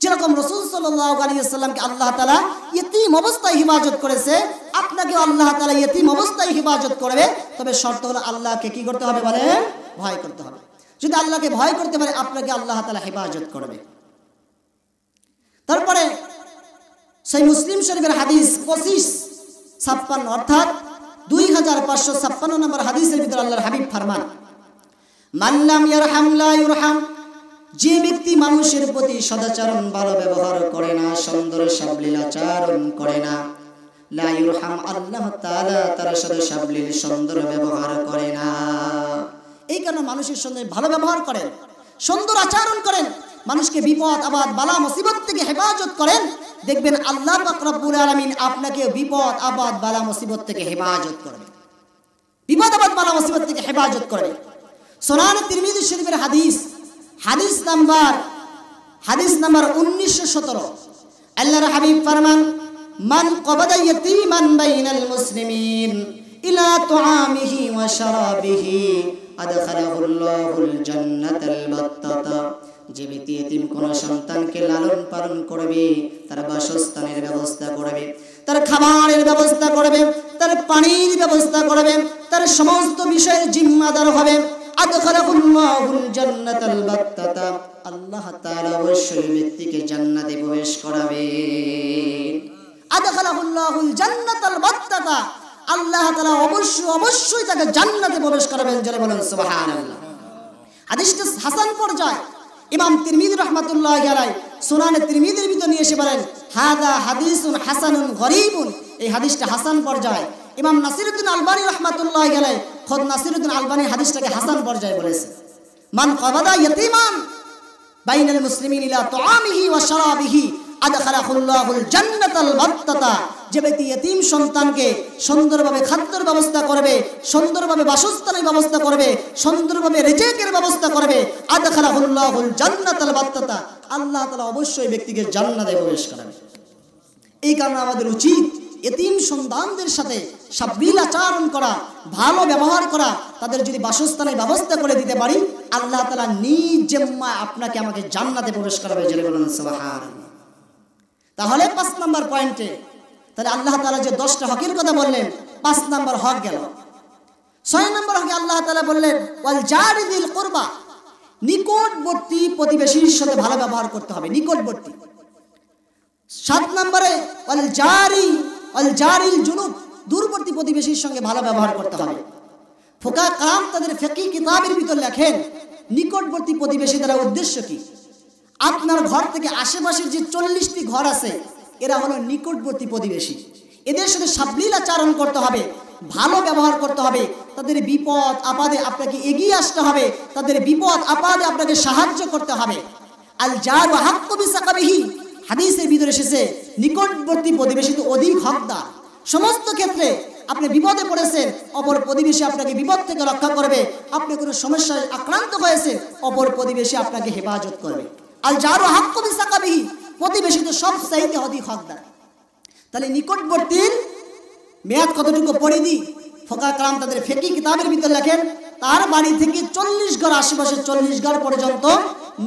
S1: যেরকম রাসূল সাল্লাল্লাহু আলাইহি ওয়াসাল্লামকে আল্লাহ তাআলা ইতিম অবস্থায় হেফাজত করেছে, আপনাকে আল্লাহ তাআলা ইতিম অবস্থায় হেফাজত করবে। তবে শর্ত হলো আল্লাহকে কি করতে হবে বলেন? ভয় করতে হবে। যদি আল্লাহকে ভয় করতে পারে, আপনাকে আল্লাহ তাআলা হেফাজত করবে। তারপরে সেই মুসলিম শরীফের হাদিস 2556 অর্থাৎ 2556 নম্বর হাদিসের ভিতরে আল্লাহর হাবিব ফরমান, মান লাম ইয়ারহাম লা ইউরহাম, যে ব্যক্তি মানুষের প্রতি সদাচরণ ভালো ব্যবহার করে না, সুন্দর সাবলীলাচরণ করে না, লা ইউরহাম, আল্লাহ তাআলা তার সাথে সাবলীল সুন্দর ব্যবহার করে না। এই কারণে মানুষের সঙ্গে ভালো ব্যবহার করেন, সুন্দর আচরণ করেন, মানুষকে বিপদ আপদ বালা মুসিবত থেকে হেফাজত করেন, দেখবেন আল্লাহ পাক রব্বুল আলামিন আপনাকে বিপদ আপদ বালা মুসিবত থেকে হেফাজত করবে, বিপদ আপদ বালা মুসিবত থেকে হেফাজত করবে। সুনান তিরমিজি শরীফের হাদিস নাম্বার 1917, আল্লাহর হাবিব ফরমান, মান কবাদা ইয়াতীমান বাইনাল মুসলিমিন ইলা তুআমিহি ওয়া শারাবিহি আদখালাহুল্লাহুল জান্নাতাল বাত্তাতা, যে ব্যক্তি এতিম কোন সন্তানকে লালন পালন করবে, তার বাসস্থানের ব্যবস্থা করবে, তার খাবারের ব্যবস্থা করবে, তার পানির ব্যবস্থা করবে, তার সমস্ত বিষয়ের জিম্মাদার হবে, আদখালাহুল্লাহুল জান্নাতাল বাত্তাতা, আল্লাহ তাআলা অবশ্যই ব্যক্তিকে জান্নাতে প্রবেশ করাবেন। আদখালাহুল্লাহুল জান্নাতাল বাত্তাতা, আল্লাহ তাআলা অবশ্যই তাকে জান্নাতে প্রবেশ করাবেন। যারা বলেন সুবহানাল্লাহ। হাদিসটা হাসান পর্যায়। ইমাম তিরমিজি রাহমাতুল্লাহি আলাইহি সুনানে তিরমিজির ভিতর নিয়ে এসে বলেন, হাদা হাদিসুন হাসানুন গরীবুন, এই হাদিসটা হাসান পর্যায়। ইমাম নাসিরউদ্দিন আলবানী রাহমাতুল্লাহি আলাইহি খোদ নাসিরউদ্দিন আলবানী হাদিসটাকে হাসান পর্যায়ে বলেছে। মান কবাদা ইয়াতীমান বাইনাল মুসলিমিন ইলা তুআমিহি ওয়া শারাবিহি আদখালাহুল্লাহুল জান্নাতাল বাত্তাতা, যে ব্যক্তি ইতিম সন্তানকে সুন্দরভাবে খাদ্যের ব্যবস্থা করবে, সুন্দরভাবে বাসস্থানের ব্যবস্থা করবে, সুন্দরভাবে রিজিকের ব্যবস্থা করবে, আদখালাহুল্লাহুল জান্নাতাল বাত্তাতা, আল্লাহ তাআলা অবশ্যই ব্যক্তিকে জান্নাতে প্রবেশ করাবে। এই কারণে আমাদের উচিত ইতিম সন্তানদের সাথে সাবলীল আচরণ করা, ভালো ব্যবহার করা। তাদের যদি বাসস্থানের ব্যবস্থা করে দিতে পারি, আল্লাহ তাআলা নিজ জিম্মায় আপনাকে আমাকে জান্নাতে প্রবেশ করাবে। জেনে বলুন সুবহানাল্লাহ। তাহলে 5 নম্বর পয়েন্টে তাহলে আল্লাহ তাআলা যে 10টা হকের কথা বললেন, 5 নম্বর হক গেল। 6 নম্বর হকে আল্লাহ তাআলা বললেন, ওয়াল জারি যিল কুরবা, নিকটবর্তী প্রতিবেশীর সাথে ভালো ব্যবহার করতে হবে, নিকটবর্তী। 7 নম্বরে ওয়াল জারিল জুনুব, দূরবর্তী প্রতিবেশীর সঙ্গে ভালো ব্যবহার করতে হবে। ফুকাহা কেরাম তাদের ফিকহি কিতাবের ভিতর লেখেন, নিকটবর্তী প্রতিবেশী দ্বারা উদ্দেশ্য কি? আপনার ঘর থেকে আশেপাশের যে 40টি ঘর আছে, এরা হলো নিকটবর্তী প্রতিবেশী। এদের সাথে সাবলীল আচরণ করতে হবে, ভালো ব্যবহার করতে হবে, তাদের বিপদ আপদে আপনাকে এগিয়ে আসতে হবে, তাদের বিপদ আপদে আপনাকে সাহায্য করতে হবে। আল জারু হাক্কু বিসাকাবিহি, হাদিসের ভিতরে এসেছে নিকটবর্তী প্রতিবেশী তো অধিক হকদার। সমস্ত ক্ষেত্রে আপনি বিপদে পড়েছেন, অপর প্রতিবেশী আপনাকে বিপদ থেকে রক্ষা করবে। আপনি কোনো সমস্যায় আক্রান্ত হয়েছে, অপর প্রতিবেশী আপনাকে হেফাজত করবে। আল জারু হাক্কু বিসাকাবিহি, প্রতিবেশী তো সব চাইতে অধিক হকদার। তাহলে নিকটবর্তীর মেয়াদ কতটুকু পড়ে দিই। ফোকা কালাম তাদের ফিকহি কিতাবের ভিতর লেখেন, তার বাড়ি থেকে 40 ঘর, আশেপাশে 40 ঘর পর্যন্ত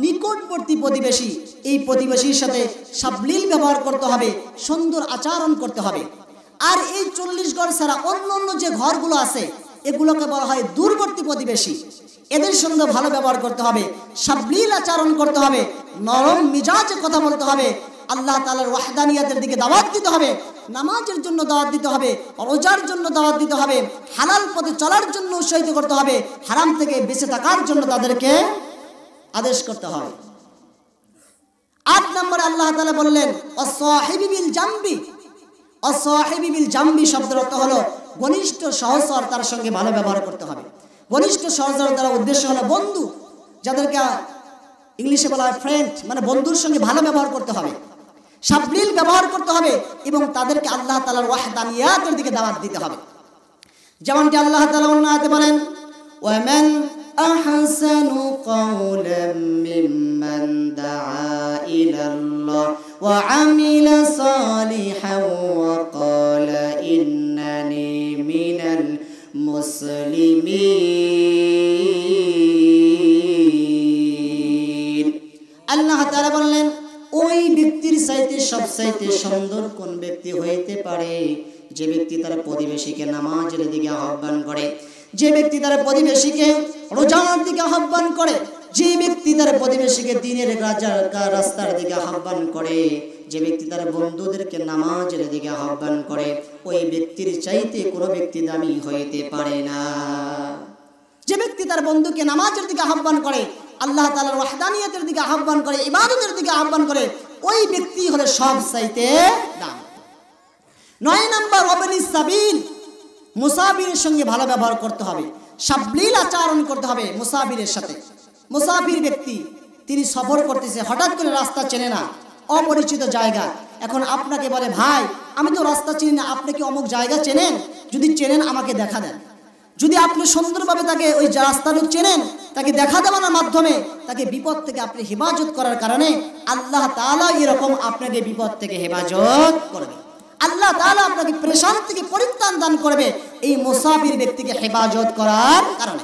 S1: নিকটবর্তী প্রতিবেশী, এই প্রতিবেশীর সাথে সাবলীল ব্যবহার করতে হবে, সুন্দর আচরণ করতে হবে। আর এই 40 ঘর ছাড়া অন্য অন্য যে ঘরগুলো আছে এগুলোকে বলা হয় দূরবর্তী প্রতিবেশী। এদের সঙ্গে ভালো ব্যবহার করতে হবে, সাবলীল আচরণ করতে হবে, নরম মিজাজে কথা বলতে হবে, আল্লাহ তাআলার ওয়াহদানিয়াতের দিকে দাওয়াত দিতে হবে, নামাজের জন্য দাওয়াত দিতে হবে, রোজার জন্য দাওয়াত দিতে হবে, হালাল পথে চলার জন্য উৎসাহিত করতে হবে, হারাম থেকে বেঁচে থাকার জন্য তাদেরকে আদেশ করতে হবে। 8 নম্বরে আল্লাহ তাআলা বললেন ওয়াসাহিবি বিল জামবি। ওয়াসাহিবি বিল জামবি শব্দের অর্থ হলো ঘনিষ্ঠ সহচর, তার সঙ্গে ভালো ব্যবহার করতে হবে। ঘনিষ্ঠ সহচর দ্বারা উদ্দেশ্য হলো বন্ধু, যাদেরকে ইংলিশে বলা হয় ফ্রেন্ড, মানে বন্ধুর সঙ্গে ভালো ব্যবহার করতে হবে, সাবলীল ব্যবহার করতে হবে এবং তাদেরকে আল্লাহ তাআলার ওয়াহদানিয়াতের দিকে দাওয়াত দিতে হবে। যেমনটি আল্লাহ তাআলা অন্য আয়াতে বলেন, ওয়ামান আহসানু কাওলাম মিম্মান দাআ ইলাল্লাহ ওয়া আমিলা সালিহান ওয়া ক্বালা ইন্নানি মিনাল মুসলিমিন। আল্লাহ তাআলা বললেন, ওই ব্যক্তির চাইতে সবচাইতে সুন্দর কোন ব্যক্তি হইতে পারে যে ব্যক্তি তার প্রতিবেশীকে নামাজের দিকে আহ্বান করে, যে ব্যক্তি তার প্রতিবেশীকে রোজার দিকে আহ্বান করে, যে ব্যক্তি তার প্রতিবেশীকে দ্বীনের রাস্তার দিকে আহ্বান করে, যে ব্যক্তি তার বন্ধুদেরকে নামাজের দিকে আহ্বান করে, ওই ব্যক্তির চাইতে কোনো ব্যক্তি দামি হইতে পারে না। যে ব্যক্তি তার বন্ধুকে নামাজের দিকে আহ্বান করে, আল্লাহ তাআলার ওয়াহদানিয়াতের দিকে আহ্বান করে, ইবাদতের দিকে আহ্বান করে, ওই ব্যক্তি হলো সব চাইতে দামি। 9 নম্বর ওয়াবনিস সাবিল, মুসাফিরের সঙ্গে ভালো ব্যবহার করতে হবে, সাবলীল আচরণ করতে হবে মুসাফিরের সাথে। মুসাফির ব্যক্তি তিনি সফর করতেছে, হঠাৎ করে রাস্তা চেনে না, অপরিচিত জায়গা, এখন আপনাকে বলে ভাই আমি তো রাস্তা চিনি না, আপনি কি অমুক জায়গা চেনেন? যদি চেনেন আমাকে দেখা দেন। যদি আপনি সুন্দরভাবে তাকে ওই রাস্তাটা চেনেন, তাকে দেখা দেওয়ার মাধ্যমে তাকে বিপদ থেকে আপনি হেফাজত করার কারণে আল্লাহ তাআলা এরকম আপনাকে বিপদ থেকে হেফাজত করবে, আল্লাহ তাআলা আপনাকে পেরেশান থেকে পরিত্রাণ দান করবে এই মুসাফির ব্যক্তিকে হেফাজত করার কারণে।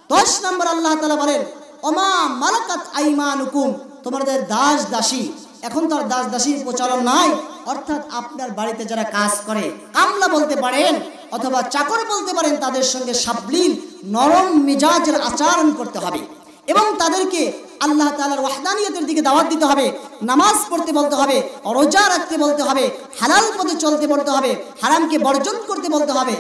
S1: 10 নম্বর আল্লাহ তাআলা বলেন ওমা মালাকাত আইমানুকুম, তোমাদের দাস দাসী, এখন তো আর দাস দাসীর প্রচলন নাই, অর্থাৎ আপনার বাড়িতে যারা কাজ করে, কামলা বলতে পারেন অথবা চাকর বলতে পারেন, তাদের সঙ্গে সাবলীল নরম মিজাজের আচরণ করতে হবে এবং তাদেরকে আল্লাহ তাআলার ওয়াহদানিয়াতের দিকে দাওয়াত দিতে হবে, নামাজ পড়তে বলতে হবে, রোজা রাখতে বলতে হবে, হালাল পথে চলতে বলতে হবে, হারামকে বর্জন করতে বলতে হবে।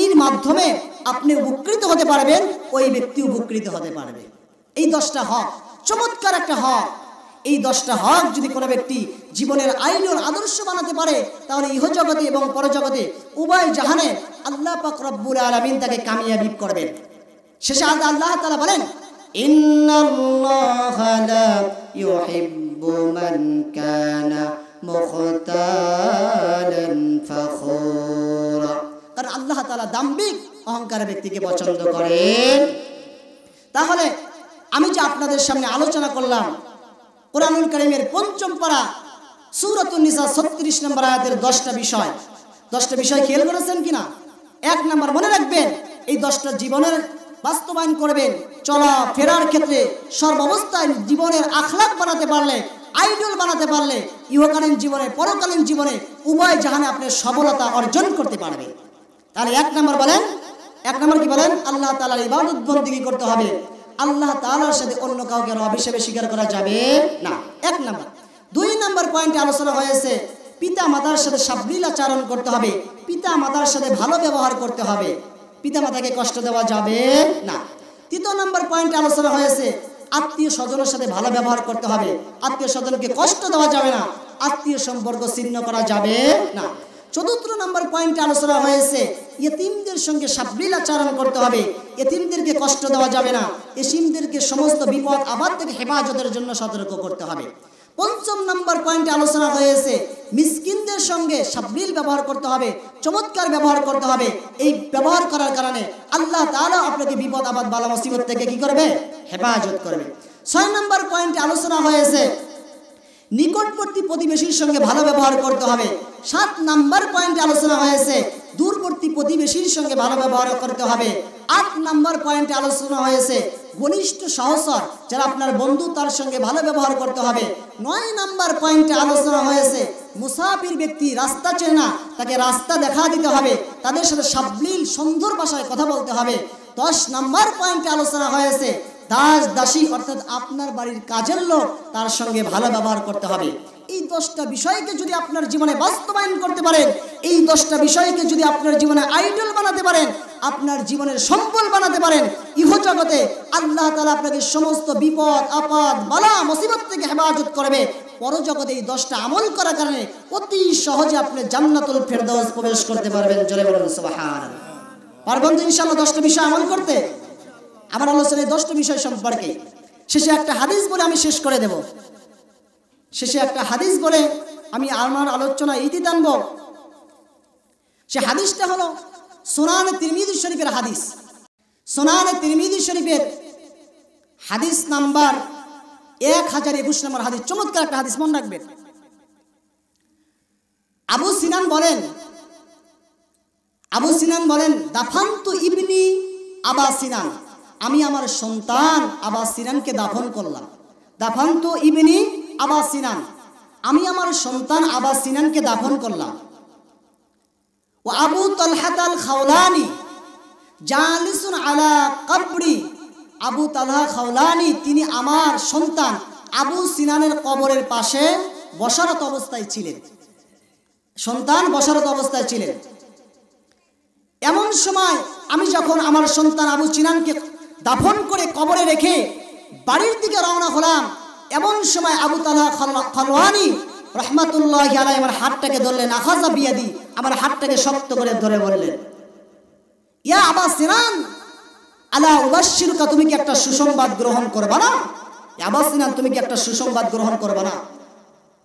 S1: এর মাধ্যমে আপনি উপকৃত হতে পারবেন, ওই ব্যক্তি উপকৃত হতে পারবে। এই 10টা হক, চমৎকার একটা হক। এই 10টা হক যদি কোনো ব্যক্তি জীবনের আইডল আদর্শ বানাতে পারে, তাহলে ইহজগতে এবং পরজগতে উভয় জাহানে আল্লাহ পাক রব্বুল আলামিন তাকে কামিয়াবি করবেন। শেষে আল্লাহ তাআলা বলেন ইন্নাল্লাহা লা ইউহিব্বু মান কানা মুখতালান ফাখুরা, কারণ আল্লাহ তাআলা দাম্ভিক অহংকারী ব্যক্তিকে পছন্দ করেন। তাহলে আমি যে আপনাদের সামনে আলোচনা করলাম কোরআনুল কারীমের 5ম পারা সূরাতুন নিসা 36 নম্বর আয়াতের 10টা বিষয়, 10টা বিষয় খেয়াল করেছেন কিনা? 1 নম্বর মনে রাখবেন, এই 10টা জীবনের বাস্তবায়ন করবেন, চলা ফেরার ক্ষেত্রে সর্বাবস্থায় জীবনের আখলাক বানাতে পারলে, আইডল বানাতে পারলে ইহকালীন জীবনে পরকালীন জীবনে উভয় জাহানে আপনি সফলতা অর্জন করতে পারবেন। তাহলে 1 নম্বর বলেন, 1 নম্বর কি বলেন? আল্লাহ তাআলার ইবাদত বন্দেগী করতে হবে, আল্লাহ তাআলার সাথে অন্য কাউকে রব হিসেবে স্বীকার করা যাবে না। 1 নম্বর। 2 নম্বর পয়েন্টে আলোচনা হয়েছে পিতা মাতার সাথে সাবলীল আচরণ করতে হবে, পিতা মাতার সাথে ভালো ব্যবহার করতে হবে, পিতা মাতাকে কষ্ট দেওয়া যাবে না। 3 নম্বর পয়েন্টে আলোচনা হয়েছে আত্মীয় স্বজনের সাথে ভালো ব্যবহার করতে হবে, আত্মীয় স্বজনকে কষ্ট দেওয়া যাবে না, আত্মীয় সম্পর্ক ছিন্ন করা যাবে না। 4 নম্বর পয়েন্টে আলোচনা হয়েছে ইতিমদের সঙ্গে সাবলীল আচরণ করতে হবে, ইতিমদেরকে কষ্ট দেওয়া যাবে না, ইতিমদেরকে সমস্ত বিপদ আপদ থেকে হেফাজতের জন্য সতর্ক করতে হবে। 5 নম্বর পয়েন্টে আলোচনা হয়েছে মিসকিনদের সঙ্গে সাবলীল ব্যবহার করতে হবে, চমৎকার ব্যবহার করতে হবে। এই ব্যবহার করার কারণে আল্লাহ তাআলা আপনাকে বিপদ আপদ বালা মুসিবত থেকে কি করবে? হেফাজত করবে। 6 নম্বর পয়েন্টে আলোচনা হয়েছে নিকটবর্তী প্রতিবেশীর সঙ্গে ভালো ব্যবহার করতে হবে। 7 নম্বর পয়েন্টে আলোচনা হয়েছে দূরবর্তী প্রতিবেশীর সঙ্গে ভালো ব্যবহার করতে হবে। 8 নম্বর পয়েন্টে আলোচনা হয়েছে ঘনিষ্ঠ সহচর যারা আপনার বন্ধু তার সঙ্গে ভালো ব্যবহার করতে হবে। 9 নম্বর পয়েন্টে আলোচনা হয়েছে মুসাফির ব্যক্তি রাস্তা চেনে না, তাকে রাস্তা দেখা দিতে হবে, তাদের সাথে সাবলীল সুন্দর ভাষায় কথা বলতে হবে। 10 নম্বর পয়েন্টে আলোচনা হয়েছে দাস দাসী অর্থাৎ আপনার বাড়ির কাজের লোক তার সঙ্গে ভালো ব্যবহার করতে হবে। এই 10টা বিষয়কে যদি আপনার জীবনে বাস্তবায়ন করতে পারেন, এই 10টা বিষয়কে যদি আপনার জীবনে আইডল বানাতে পারেন, আপনার জীবনের সম্বল বানাতে পারেন, ইহজগতে আল্লাহ তাআলা আপনাকে সমস্ত বিপদ আপদ বালা মুসিবত থেকে হেফাজত করবে। পরজগতে এই 10টা আমল করার কারণে অতি সহজে আপনি জান্নাতুল ফেরদাউস প্রবেশ করতে পারবেন। জোরে বলুন সুবহানাল্লাহ। পারবেন তো ইনশাআল্লাহ 10টা বিষয় আমল করতে? আমার আলোচনায় 10টা বিষয় সম্পর্কে শেষে একটা হাদিস বলে আমি শেষ করে দেব। শেষে একটা হাদিস বলে আমি আমার আলোচনা ইতি টানব। সে হাদিসটা হলো সুনান তিরমিজি শরীফের হাদিস। সুনান তিরমিজি শরীফের হাদিস নাম্বার 1021 নম্বর হাদিস। চমৎকার একটা হাদিস, মনে রাখবেন। আবু সিনান বলেন দাফান্তু ইবনি আবা সিনান, আমি আমার সন্তান আবা সিনানকে দাফন করলাম। দাফান্তু ইবনি আবা সিনান, আমি আমার সন্তান আবা সিনানকে দাফন করলাম। ও আবু তালহাতাল খাওলানি জালিসুন আলা কবরি, আবু তালহা খাওলানি তিনি আমার সন্তান আবু সিনানের কবরের পাশে বসারত অবস্থায় ছিলেন। সন্তান বসারত অবস্থায় ছিলেন। এমন সময় আমি যখন আমার সন্তান আবু সিনানকে দাফন করে কবরে রেখে বাড়ির দিকে রওনা হলাম, এমন সময় আবু তালহা খাওলানি রহমাতুল্লাহি আলাইহি আমার হাতটাকে ধরলেন। আখাযা বিয়াদি, আমার হাতটাকে শক্ত করে ধরে বললেন, ইয়া আবা সিনান আলা উবাশশিরুকা, তুমি কি একটা সুসংবাদ গ্রহণ করবা না? আবা সিনান, তুমি কি একটা সুসংবাদ গ্রহণ করবা না?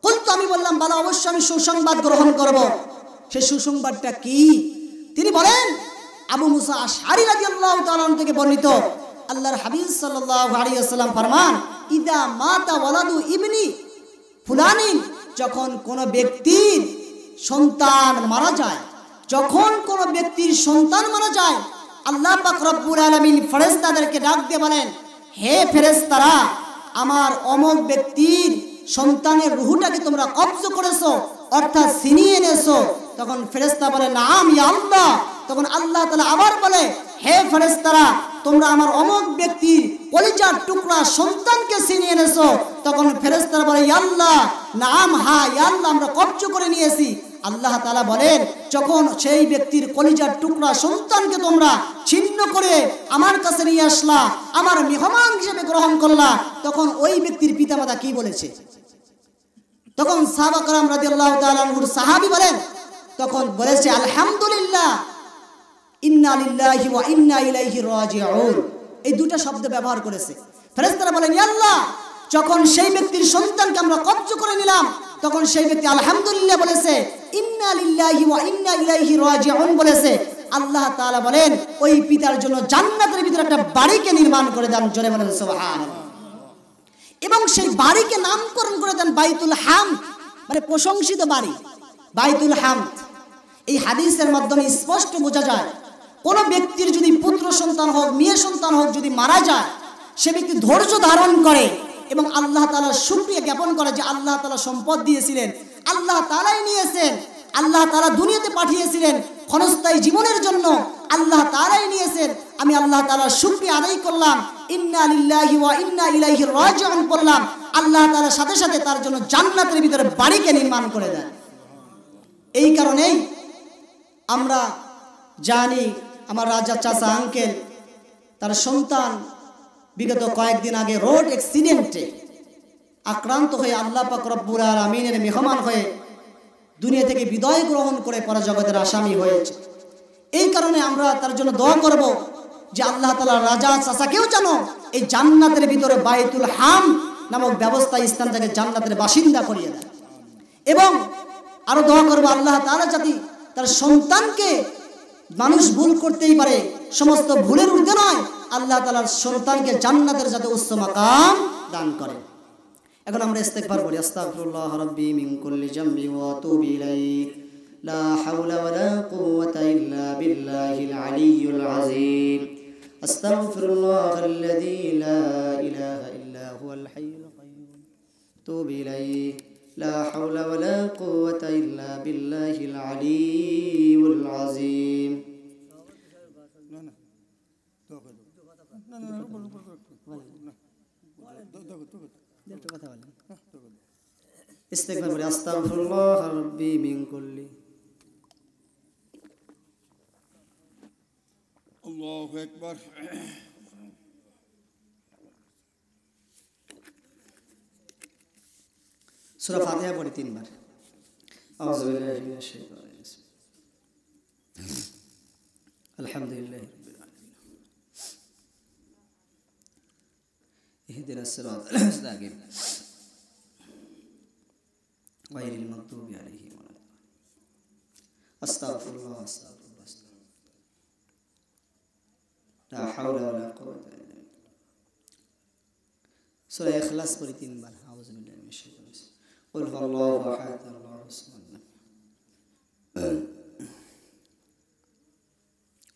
S1: কুলতু, আমি বললাম বালা, অবশ্যই আমি সুসংবাদ গ্রহণ করব। সেই সুসংবাদটা কি? তিনি বলেন, আবু মুসা আশআরী রাদিয়াল্লাহু তাআলা থেকে বর্ণিত, আল্লাহর হাবিব সাল্লাল্লাহু আলাইহি ওয়াসাল্লাম ফরমান, ইদা মাতা ওয়ালাদু ইবনি ফুলানিন, যখন কোন ব্যক্তির সন্তান মারা যায়, যখন কোন ব্যক্তির সন্তান মারা যায়, আল্লাহ পাক রব্বুল আলামিন ফেরেশতাদেরকে ডাক দিয়ে বলেন, হে ফেরেশতারা, আমার অমুক ব্যক্তির সন্তানের রূহটাকে তোমরা কবজ করেছো, অর্থাৎ ছিনিয়ে এনেছো। তখন ফেরেশতা বলে, নাম ইয়া আল্লাহ। তখন আল্লাহ তাআলা আবার বলে, হে ফেরেশতারা, তোমরা আমার অমুক ব্যক্তির কলিজার টুকরা সন্তানকে ছিনিয়ে এনেছো। তখন ফেরেশতারা বলে, ইয়া আল্লাহ, নাম, হ্যাঁ ইয়া আল্লাহ, আমরা কবজ করে নিয়েছি। আল্লাহ তাআলা বলেন, যখন সেই ব্যক্তির কলিজার টুকরা সন্তানকে তোমরা ছিন্ন করে আমার কাছে নিয়ে আসলা, আমার মেহমান হিসেবে গ্রহণ করলা, তখন ওই ব্যক্তির পিতামাতা কি বলেছে? তখন সাহাবা کرام রাদিয়াল্লাহু তাআলা আনহুর সাহাবী বলেন, তখন বলেছে, আলহামদুলিল্লাহ, ইন্না লিল্লাহি ওয়া ইন্না ইলাইহি রাজিউন। এই দুটো শব্দ ব্যবহার করেছে। ফেরেশতারা বলেন, ইয়া আল্লাহ, যখন সেই ব্যক্তির সন্তানকে আমরা কবজ করে নিলাম, তখন সেই ব্যক্তি আলহামদুলিল্লাহ বলেছে, ইন্না লিল্লাহি ওয়া ইন্না ইলাইহি রাজিউন বলেছে। আল্লাহ তাআলা বলেন, ওই পিতার জন্য জান্নাতের ভিতরে একটা বাড়িকে নির্মাণ করে দেন। জোরে বলেন সুবহানাল্লাহ। এবং সেই বাড়িকে নামকরণ করে দেন বাইতুল হামদ, মানে প্রশংসিত বাড়ি, বাইতুল হামদ। এই হাদিসের মাধ্যমে স্পষ্ট বোঝা যায়, কোন ব্যক্তির যদি পুত্র সন্তান হোক, মেয়ে সন্তান হোক, যদি মারা যায়, সে ব্যক্তি ধৈর্য ধারণ করে এবং আল্লাহ তাআলার শুকরিয়া জ্ঞাপন করে যে আল্লাহ তাআলা সম্পদ দিয়েছিলেন, আল্লাহ তাআলাই নিয়েছেন, আল্লাহ তাআলা দুনিয়াতে পাঠিয়েছিলেন ক্ষণস্থায়ী জীবনের জন্য, আল্লাহ তাআলাই নিয়েছেন, আমি আল্লাহ তাআলার শুকরিয়া আদায় করলাম, ইন্না লিল্লাহি ওয়া ইন্না ইলাইহি রাজিউন বললাম। আল্লাহ তাআলার সাথে সাথে তার জন্য জান্নাতের ভিতরে বাড়িকে নির্মাণ করে দেন। এই কারণেই আমরা জানি, আমার রাজা চাচা আঙ্কেল, তার সন্তান বিগত কয়েকদিন আগে রোড অ্যাক্সিডেন্টে আক্রান্ত হয়ে আল্লাহ পাক রব্বুল আলামিনের মেহমান হয়ে দুনিয়া থেকে বিদায় গ্রহণ করে পরজগতের আসামি হয়েছে। এই কারণে আমরা তার জন্য দোয়া করব যে আল্লাহ তাআলা রাজা চাচাকেও যেন এই জান্নাতের ভিতরে বাইতুল হাম নামক ব্যবস্থা স্থান থেকে জান্নাতের বাসিন্দা করিয়ে দেয়। এবং আরো দোয়া করবো আল্লাহ তাআলা যাতে তার সন্তানকে, মানুষ ভুল করতেই পারে, সমস্ত ভুলের ঊর্ধ্বে নয়, আল্লাহ তাআলার সন্তানকে জান্নাতের যাতে উচ্চ মাকাম দান করে। এখন আমরা ইস্তেগফার করি, আস্তাগফিরুল্লাহ রাব্বি মিন কুল্লি জামবি ওয়া আতুবু ইলাইহি লা হাওলা ওয়ালা কুওয়াতা ইল্লা বিল্লাহিল আলিয়্যিল আযীম। আস্তাগফিরুল্লাহাল্লাযী লা ইলাহা ইল্লা হুয়াল হাইয়ুল কাইয়্যুম আতুবু ইলাইহি লা হাওলা ওয়ালা কুওয়াতা ইল্লা বিল্লাহিল আলিয়্যিল আযীম। ইস্তেগফার করি, আস্তাগফিরুল্লাহ রাব্বি মিন কুল্লি।
S3: আল্লাহু আকবার।
S1: সূরা ফাতিহা পড়ি 3 বার। আউযু বিল্লাহি মিনাশ শাইতানির রাজিম। আলহামদুলিল্লাহি রাব্বিল আলামিন। ইহদিনাস সিরাতাল মুস্তাকিম গায়রিল মাগদুবি আলাইহিম ওয়া লাদ। আস্তাগফিরুল্লাহ আস্তাগফিরুল্লাহ লা হাওলা ওয়ালা কুওয়াতা ইল্লা বিল্লাহ। সূরা ইখলাস পড়ি 3 বার। আউযু বিল্লাহি মিনাশ শাইতানির রাজিম। قل هو الله احد الله الصمد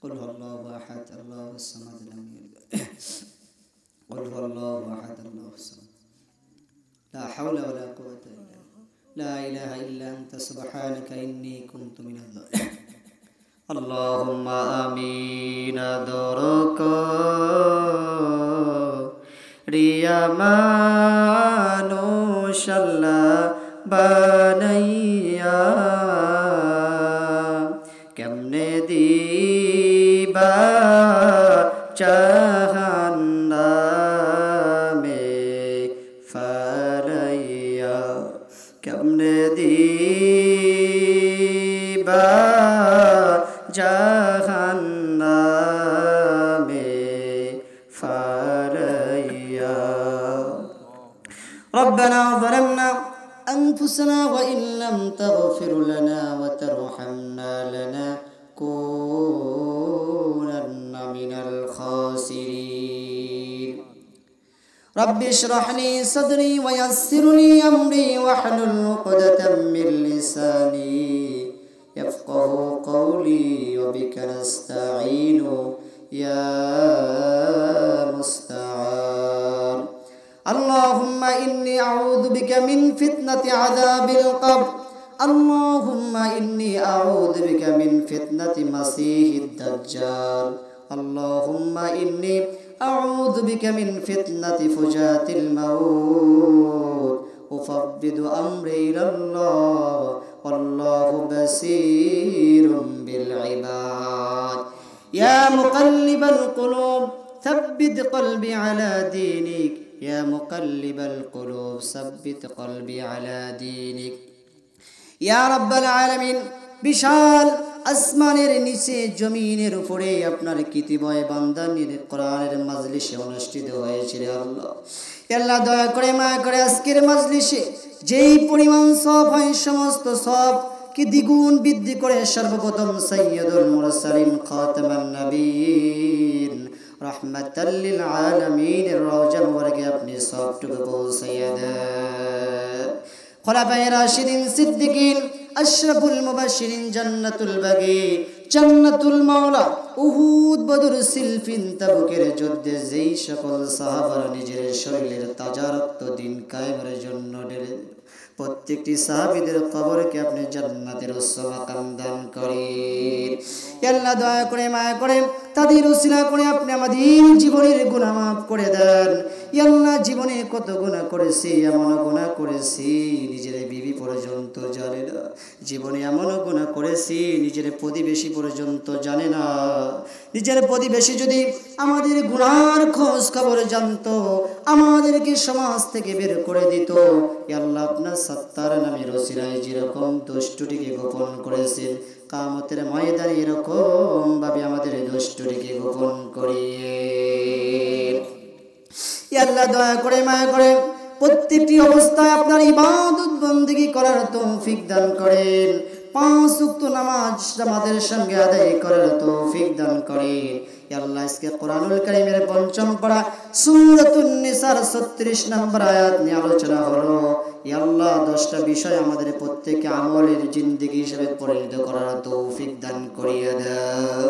S1: قل هو الله احد الله الصمد لم يلد قل هو الله احد الله الصمد لا حول ولا قوة الا بالله لا اله الا انت سبحانك اني كنت من الظالمين اللهم امين درك রিয়া মানুষাল্লাহ বানাইয়া কেমনে দিবা জাহান্নামে ফারাইয়া কেমনে দিবা জাহান্নামে ফারাইয়া ربنا ظلمنا أنفسنا وإن لم تغفر لنا وترحمنا لنكونن من الخاسرين رب اشرح لي صدري ويسر لي أمري واحلل عقدة من لساني يفقه قولي وبك نستعين يا مستعان اللهم إني أعوذ بك من فتنة عذاب القبر اللهم إني أعوذ بك من فتنة مسيح الدجال اللهم إني أعوذ بك من فتنة فجاة الموت أفوض أمري إلى الله والله بصير بالعباد يا مقلب القلوب ثبت قلبي على دينك يا مقلب القلوب ثبت قلبي على دينك يا رب العالمين বিশাল আসমানের নিচে জমিনের উপরে আপনার কিতিবয় বান্দানির কোরআনের মাজলিসে অনুষ্ঠিত হয়েছে রে আল্লাহ। আল্লাহ দয়া করে মায়া করে আজকের মাজলিসে যেই পরিমাণ সওয়াব হয় সমস্ত সওয়াব কি দ্বিগুণ বৃদ্ধি করে সর্বপ্রথম সাইয়্যিদুল মুরসালিন খাতামান নবীন রাহমাতাল লিল আলামিন রওজা মুবারকে আপনি সবটুকু পৌঁছাইয়া দেন। খোলাফায়ে রাশিদিন সিদ্দিকিন আশরাফুল মুবাশশিরিন জান্নাতুল বাগী জান্নাতুল মাওলা উহুদ বদর সিলফিন তাবুকের যুদ্ধে যেই সকল সাহাবারা নিজের শরীরের তাজা রক্ত দিন কায়েমের জন্য ঢেলে প্রত্যেকটি সাহাবীদের কবরকে আপনি জান্নাতের উচ্চ মাকাম দান করেন। আল্লাহ দয়া করে মায়া করে তাদের উসিলা করে আপনি আমাদের জীবনের গুনাহ মাফ করে দেন। আল্লাহ জীবনে কত গুনাহ করেছি, এমন গুনাহ করেছি নিজের বিবি পর্যন্ত জানে না, জীবনে এমন গুনাহ করেছি নিজের প্রতিবেশী পর্যন্ত জানে না। নিজের প্রতিবেশী যদি আমাদের গুনার খোঁজ খবর জানতো আমাদেরকে সমাজ থেকে বের করে দিত। আল্লাহ আপনার সত্তার নামের ওসিলায় যেরকম দুষ্টটিকে গোপন করেছেন কিয়ামতের ময়দানে এরকম ভাবে আমাদের দুষ্টটিকে গোপন করিয়ে। আল্লাহ দয়া করে মায়া করে
S2: প্রত্যেকটি অবস্থায় আপনার ইবাদত বন্দেগী করার তৌফিক দান করেন। 5 ওয়াক্ত নামাজ আমাদের সঙ্গে আদায় করার তৌফিক দান করেন। ইয়া আল্লাহ, আজকে কোরআনুল কারীমের পঞ্চম পারা সূরাতুন নিসার 36 নম্বর আয়াত নিয়ে আলোচনা হলো। ইয়া আল্লাহ, 10টা বিষয় আমাদের প্রত্যেককে আমলের জিন্দেগি হিসেবে পরিণত করার তৌফিক দান করিয়ে দাও।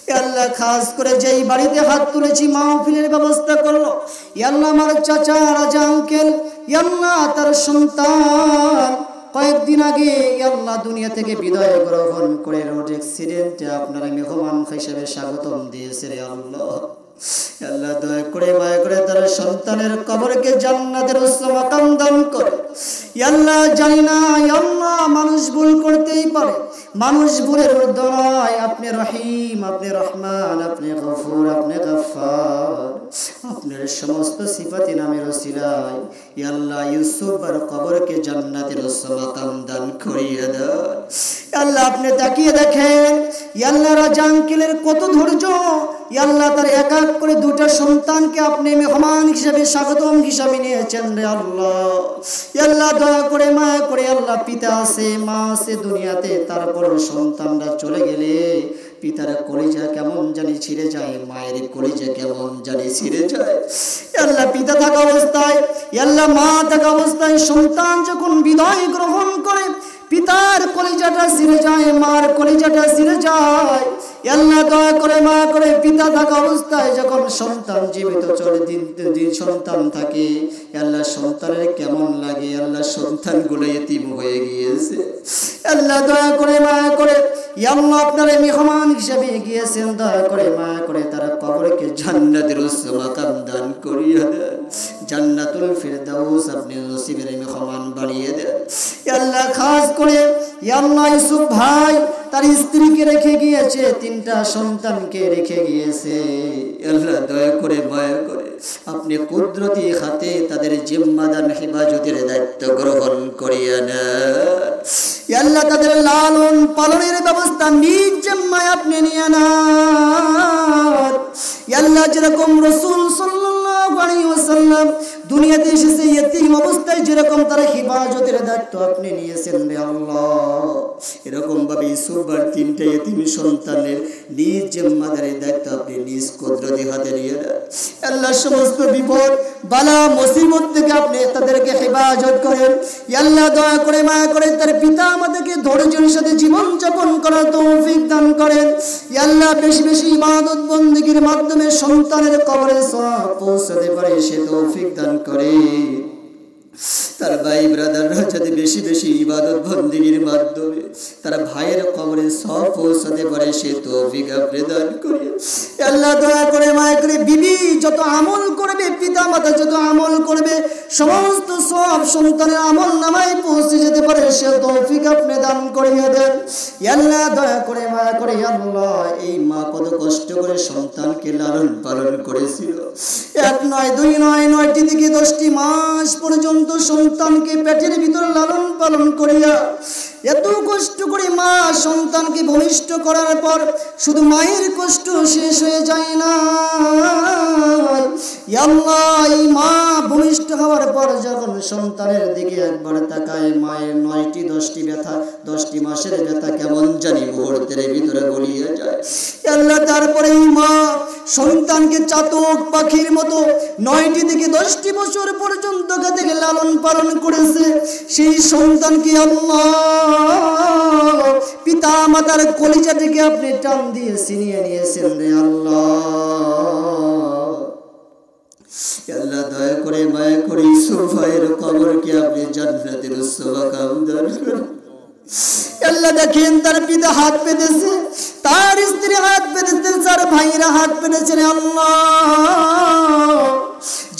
S2: ইয়া আল্লাহ, খাস করে যেই বাড়িতে হাত তুলেছি মাহফিলের ব্যবস্থা করলো, ইয়া আল্লাহ আমার চাচা রাজা আঙ্কেল, ইয়া আল্লাহ তার সন্তান কয়েকদিন আগে আল্লাহ দুনিয়া থেকে বিদায় গ্রহণ করে রোড অ্যাক্সিডেন্টে আপনারা মেহমান হিসেবে স্বাগতম দিয়েছে রে আল্লাহ। আল্লাহ দয়া করে মায়া করে তার সন্তানের কবরকে জান্নাতের উচ্চ মাকাম দান করে। আল্লাহ জানি না আল্লাহ মানুষ ভুল করতেই পারে, মানুষ ভুলের ঊর্ধ্বে নয়। আপনি রহিম, আপনি রহমান, আপনি গফুর, আপনি গফফার। আপনার সমস্ত সিফাতি নামের ওসিলায় আল্লাহ ইউসুফের কবরকে জান্নাতের উচ্চ মাকাম দান করিয়ে দাও। আল্লাহ আপনি তাকিয়ে দেখেন আল্লাহ রাজা আঙ্কেলের কত ধৈর্য। আল্লাহ তার এক এক করে 2টা সন্তানকে আপনি মেহমান হিসেবে স্বাগতম হিসাবে নিয়েছেন রে আল্লাহ। আল্লাহ দয়া করে মায়া করে আল্লাহ পিতা আছে মা আছে দুনিয়াতে, তারপর সন্তানরা চলে গেলে পিতার কলিজা কেমন জানি ছিঁড়ে যায়, মায়ের কলিজা কেমন জানি ছিঁড়ে যায়। আল্লাহ পিতা থাকা অবস্থায় আল্লাহ মা থাকা অবস্থায় সন্তান যখন বিদায় গ্রহণ করে পিতার কলিজাটা ছিঁড়ে যায়, মার কলিজাটা ছিঁড়ে যায়। আল্লাহ দয়া করে মা করে পিতা থাকা অবস্থায় যখন সন্তান জীবিত চলে দিন সন্তান থাকে, আল্লাহ সন্তানের কেমন লাগে। আল্লাহ সন্তানগুলো এতিম হয়ে গিয়েছে। আল্লাহ দয়া করে মায়া করে আল্লাহ আপনারা মেহমান হিসেবে গিয়েছেন, দয়া করে মায়া করে তারা কবরকে জান্নাতের উচ্চ মাকাম দান করিয়ে দেন। জান্নাতুল ফিরদাউস আপনি নসিবের মেহমান বানিয়ে দেন। আল্লাহ খাস করে আল্লাহ ইউসুফ ভাই তার স্ত্রীকে রেখে গিয়েছে, 3টা সন্তানকে রেখে গিয়েছে। আল্লাহ দয়া করে মায়া করে আপনি কুদরতি হাতে তাদের জিম্মাদার হেফাজতের দায়িত্ব গ্রহণ করিয়ে নেন। আল্লাহ তাদের লালন পালনের ব্যবস্থা নিজ জিম্মায় আপনি নিয়ে নেন। আল্লাহ যেরকম রাসূল সাল্লাল্লাহু আলাইহি ওয়াসাল্লাম দুনিয়াতে এসেছে ইতিম অবস্থায় যেরকম তার হেফাজতের দায়িত্ব আপনি নিয়েছেন রে আল্লাহ, এরকম ভাবে ইউসুফের 3টা ইতিম সন্তানের নিজ জিম্মাদারের দায়িত্ব আপনি নিজ কুদরতি হাতে নিয়ে নেন। আল্লাহ সমস্ত বিপদ বালা মুসিবত থেকে আপনি তাদেরকে হেফাজত করেন। আল্লাহ দয়া করে মায়া করে তার পিতা আমাদেরকে ধৈর্যের সাথে জীবন যাপন করার তৌফিক দান করেন। আল্লাহ বেশি বেশি ইবাদত বন্দেগীর মাধ্যমে সন্তানের কবরে সওয়াব পৌঁছাতে পারে সে তৌফিক দান করে। তার ভাই ব্রাদাররা যাতে বেশি বেশি ইবাদত বন্দেগীর মাধ্যমে তার ভাইয়ের কবরে সওয়াব পৌঁছাতে পারে সে তৌফিক আপনি দান করে। আল্লাহ দয়া করে মায়া করে বিবি যত আমল করবে, পিতা মাতা যত আমল করবে, সমস্ত সওয়াব সন্তানের আমল নামায় পৌঁছে যেতে পারে সে তৌফিক আপনি দান করিয়ে দেন। আল্লাহ দয়া করে মায়া করে আল্লাহ এই মা কত কষ্ট করে সন্তানকে লালন পালন করেছিল, 1 নয় 2 নয় 9টি থেকে 10টি মাস পর্যন্ত সন্তানকে পেটের ভিতর লালন পালন করিয়া এত কষ্ট করে মা সন্তানকে ভূমিষ্ঠ করার পর শুধু মায়ের কষ্ট শেষ হয়ে যায় না। আল্লাহ এই মা ভূমিষ্ঠ হওয়ার পর যখন সন্তানের দিকে একবার তাকায়, মায়ের 9টি 10টি ব্যথা 10টি মাসের ব্যথা কেমন জানি মুহূর্তের ভিতরে গলিয়ে যায়। আল্লাহ তারপরে এই মা সন্তানকে চাতক পাখির মতো 9টি থেকে 10টি বছর পর্যন্ত থেকে লালন পালন করেছে। সেই সন্তানকে আল্লাহ পিতা মাতার কলিজা থেকে আপনি টান দিয়ে ছিনিয়ে নিয়েছেন রে আল্লাহ। আল্লাহ দয়া করে মায়া করে ইউসুফ ভাইয়ের কবরকে আপনি জান্নাতের উচ্চ মাকাম দান করুন। আল্লাহ দেখেন তার পিতা হাত পেতেছে, তার স্ত্রী হাত পেতেছে, তার ভাইরা হাত পেতেছে রে আল্লাহ।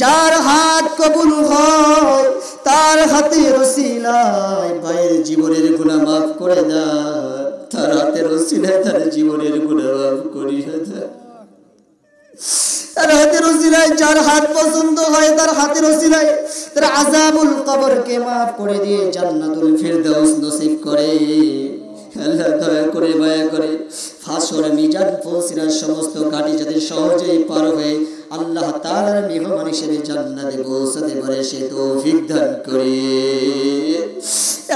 S2: যার হাত কবুল হয় তার হাতের ওসিলায় ভাইয়ের জীবনের গুনাহ মাফ করে দাও, তার হাতের ওসিলায় তার জীবনের গুনাহ মাফ করিয়ে দাও। তার হাতের ওসিলায় যার হাত পছন্দ হয় তার হাতের ওসিলায় তার আযাবুল কবরকে মাফ করে দিয়ে জান্নাতুল ফিরদাউস নসিব করে। আল্লাহ দয়া করে মায়া করে ফাঁসর মিজান পৌঁছিনার সমস্ত ঘাটি যাতে সহজেই পার হয়ে আল্লাহ তাআলা তাআলার মেহমান হিসেবে জান্নাতে পৌঁছাতে পারে সে তৌফিক দান করে।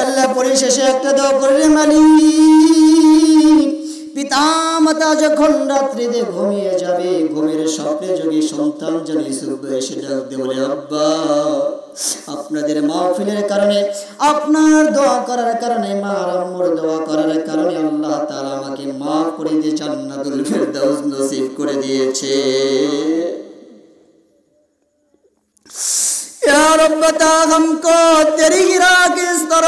S2: আল্লাহ পরিশেষে একটা দোয়া করে, মালিক পিতামাতা যখন রাত্রিতে ঘুমিয়ে যাবে, ঘুমের স্বপ্নে যদি সন্তান যদি এসে ডাকতে বলে, আব্বা, আপনাদের মাহফিলের কারণে, আপনার দোয়া করার কারণে, মা আম্মুর দোয়া করার কারণে আল্লাহ তাআলা আমাকে মাফ করে দিয়ে জান্নাতুল ফেরদাউস নসিব করে দিয়েছে। या रब बता हमको तेरी राह किस तरफ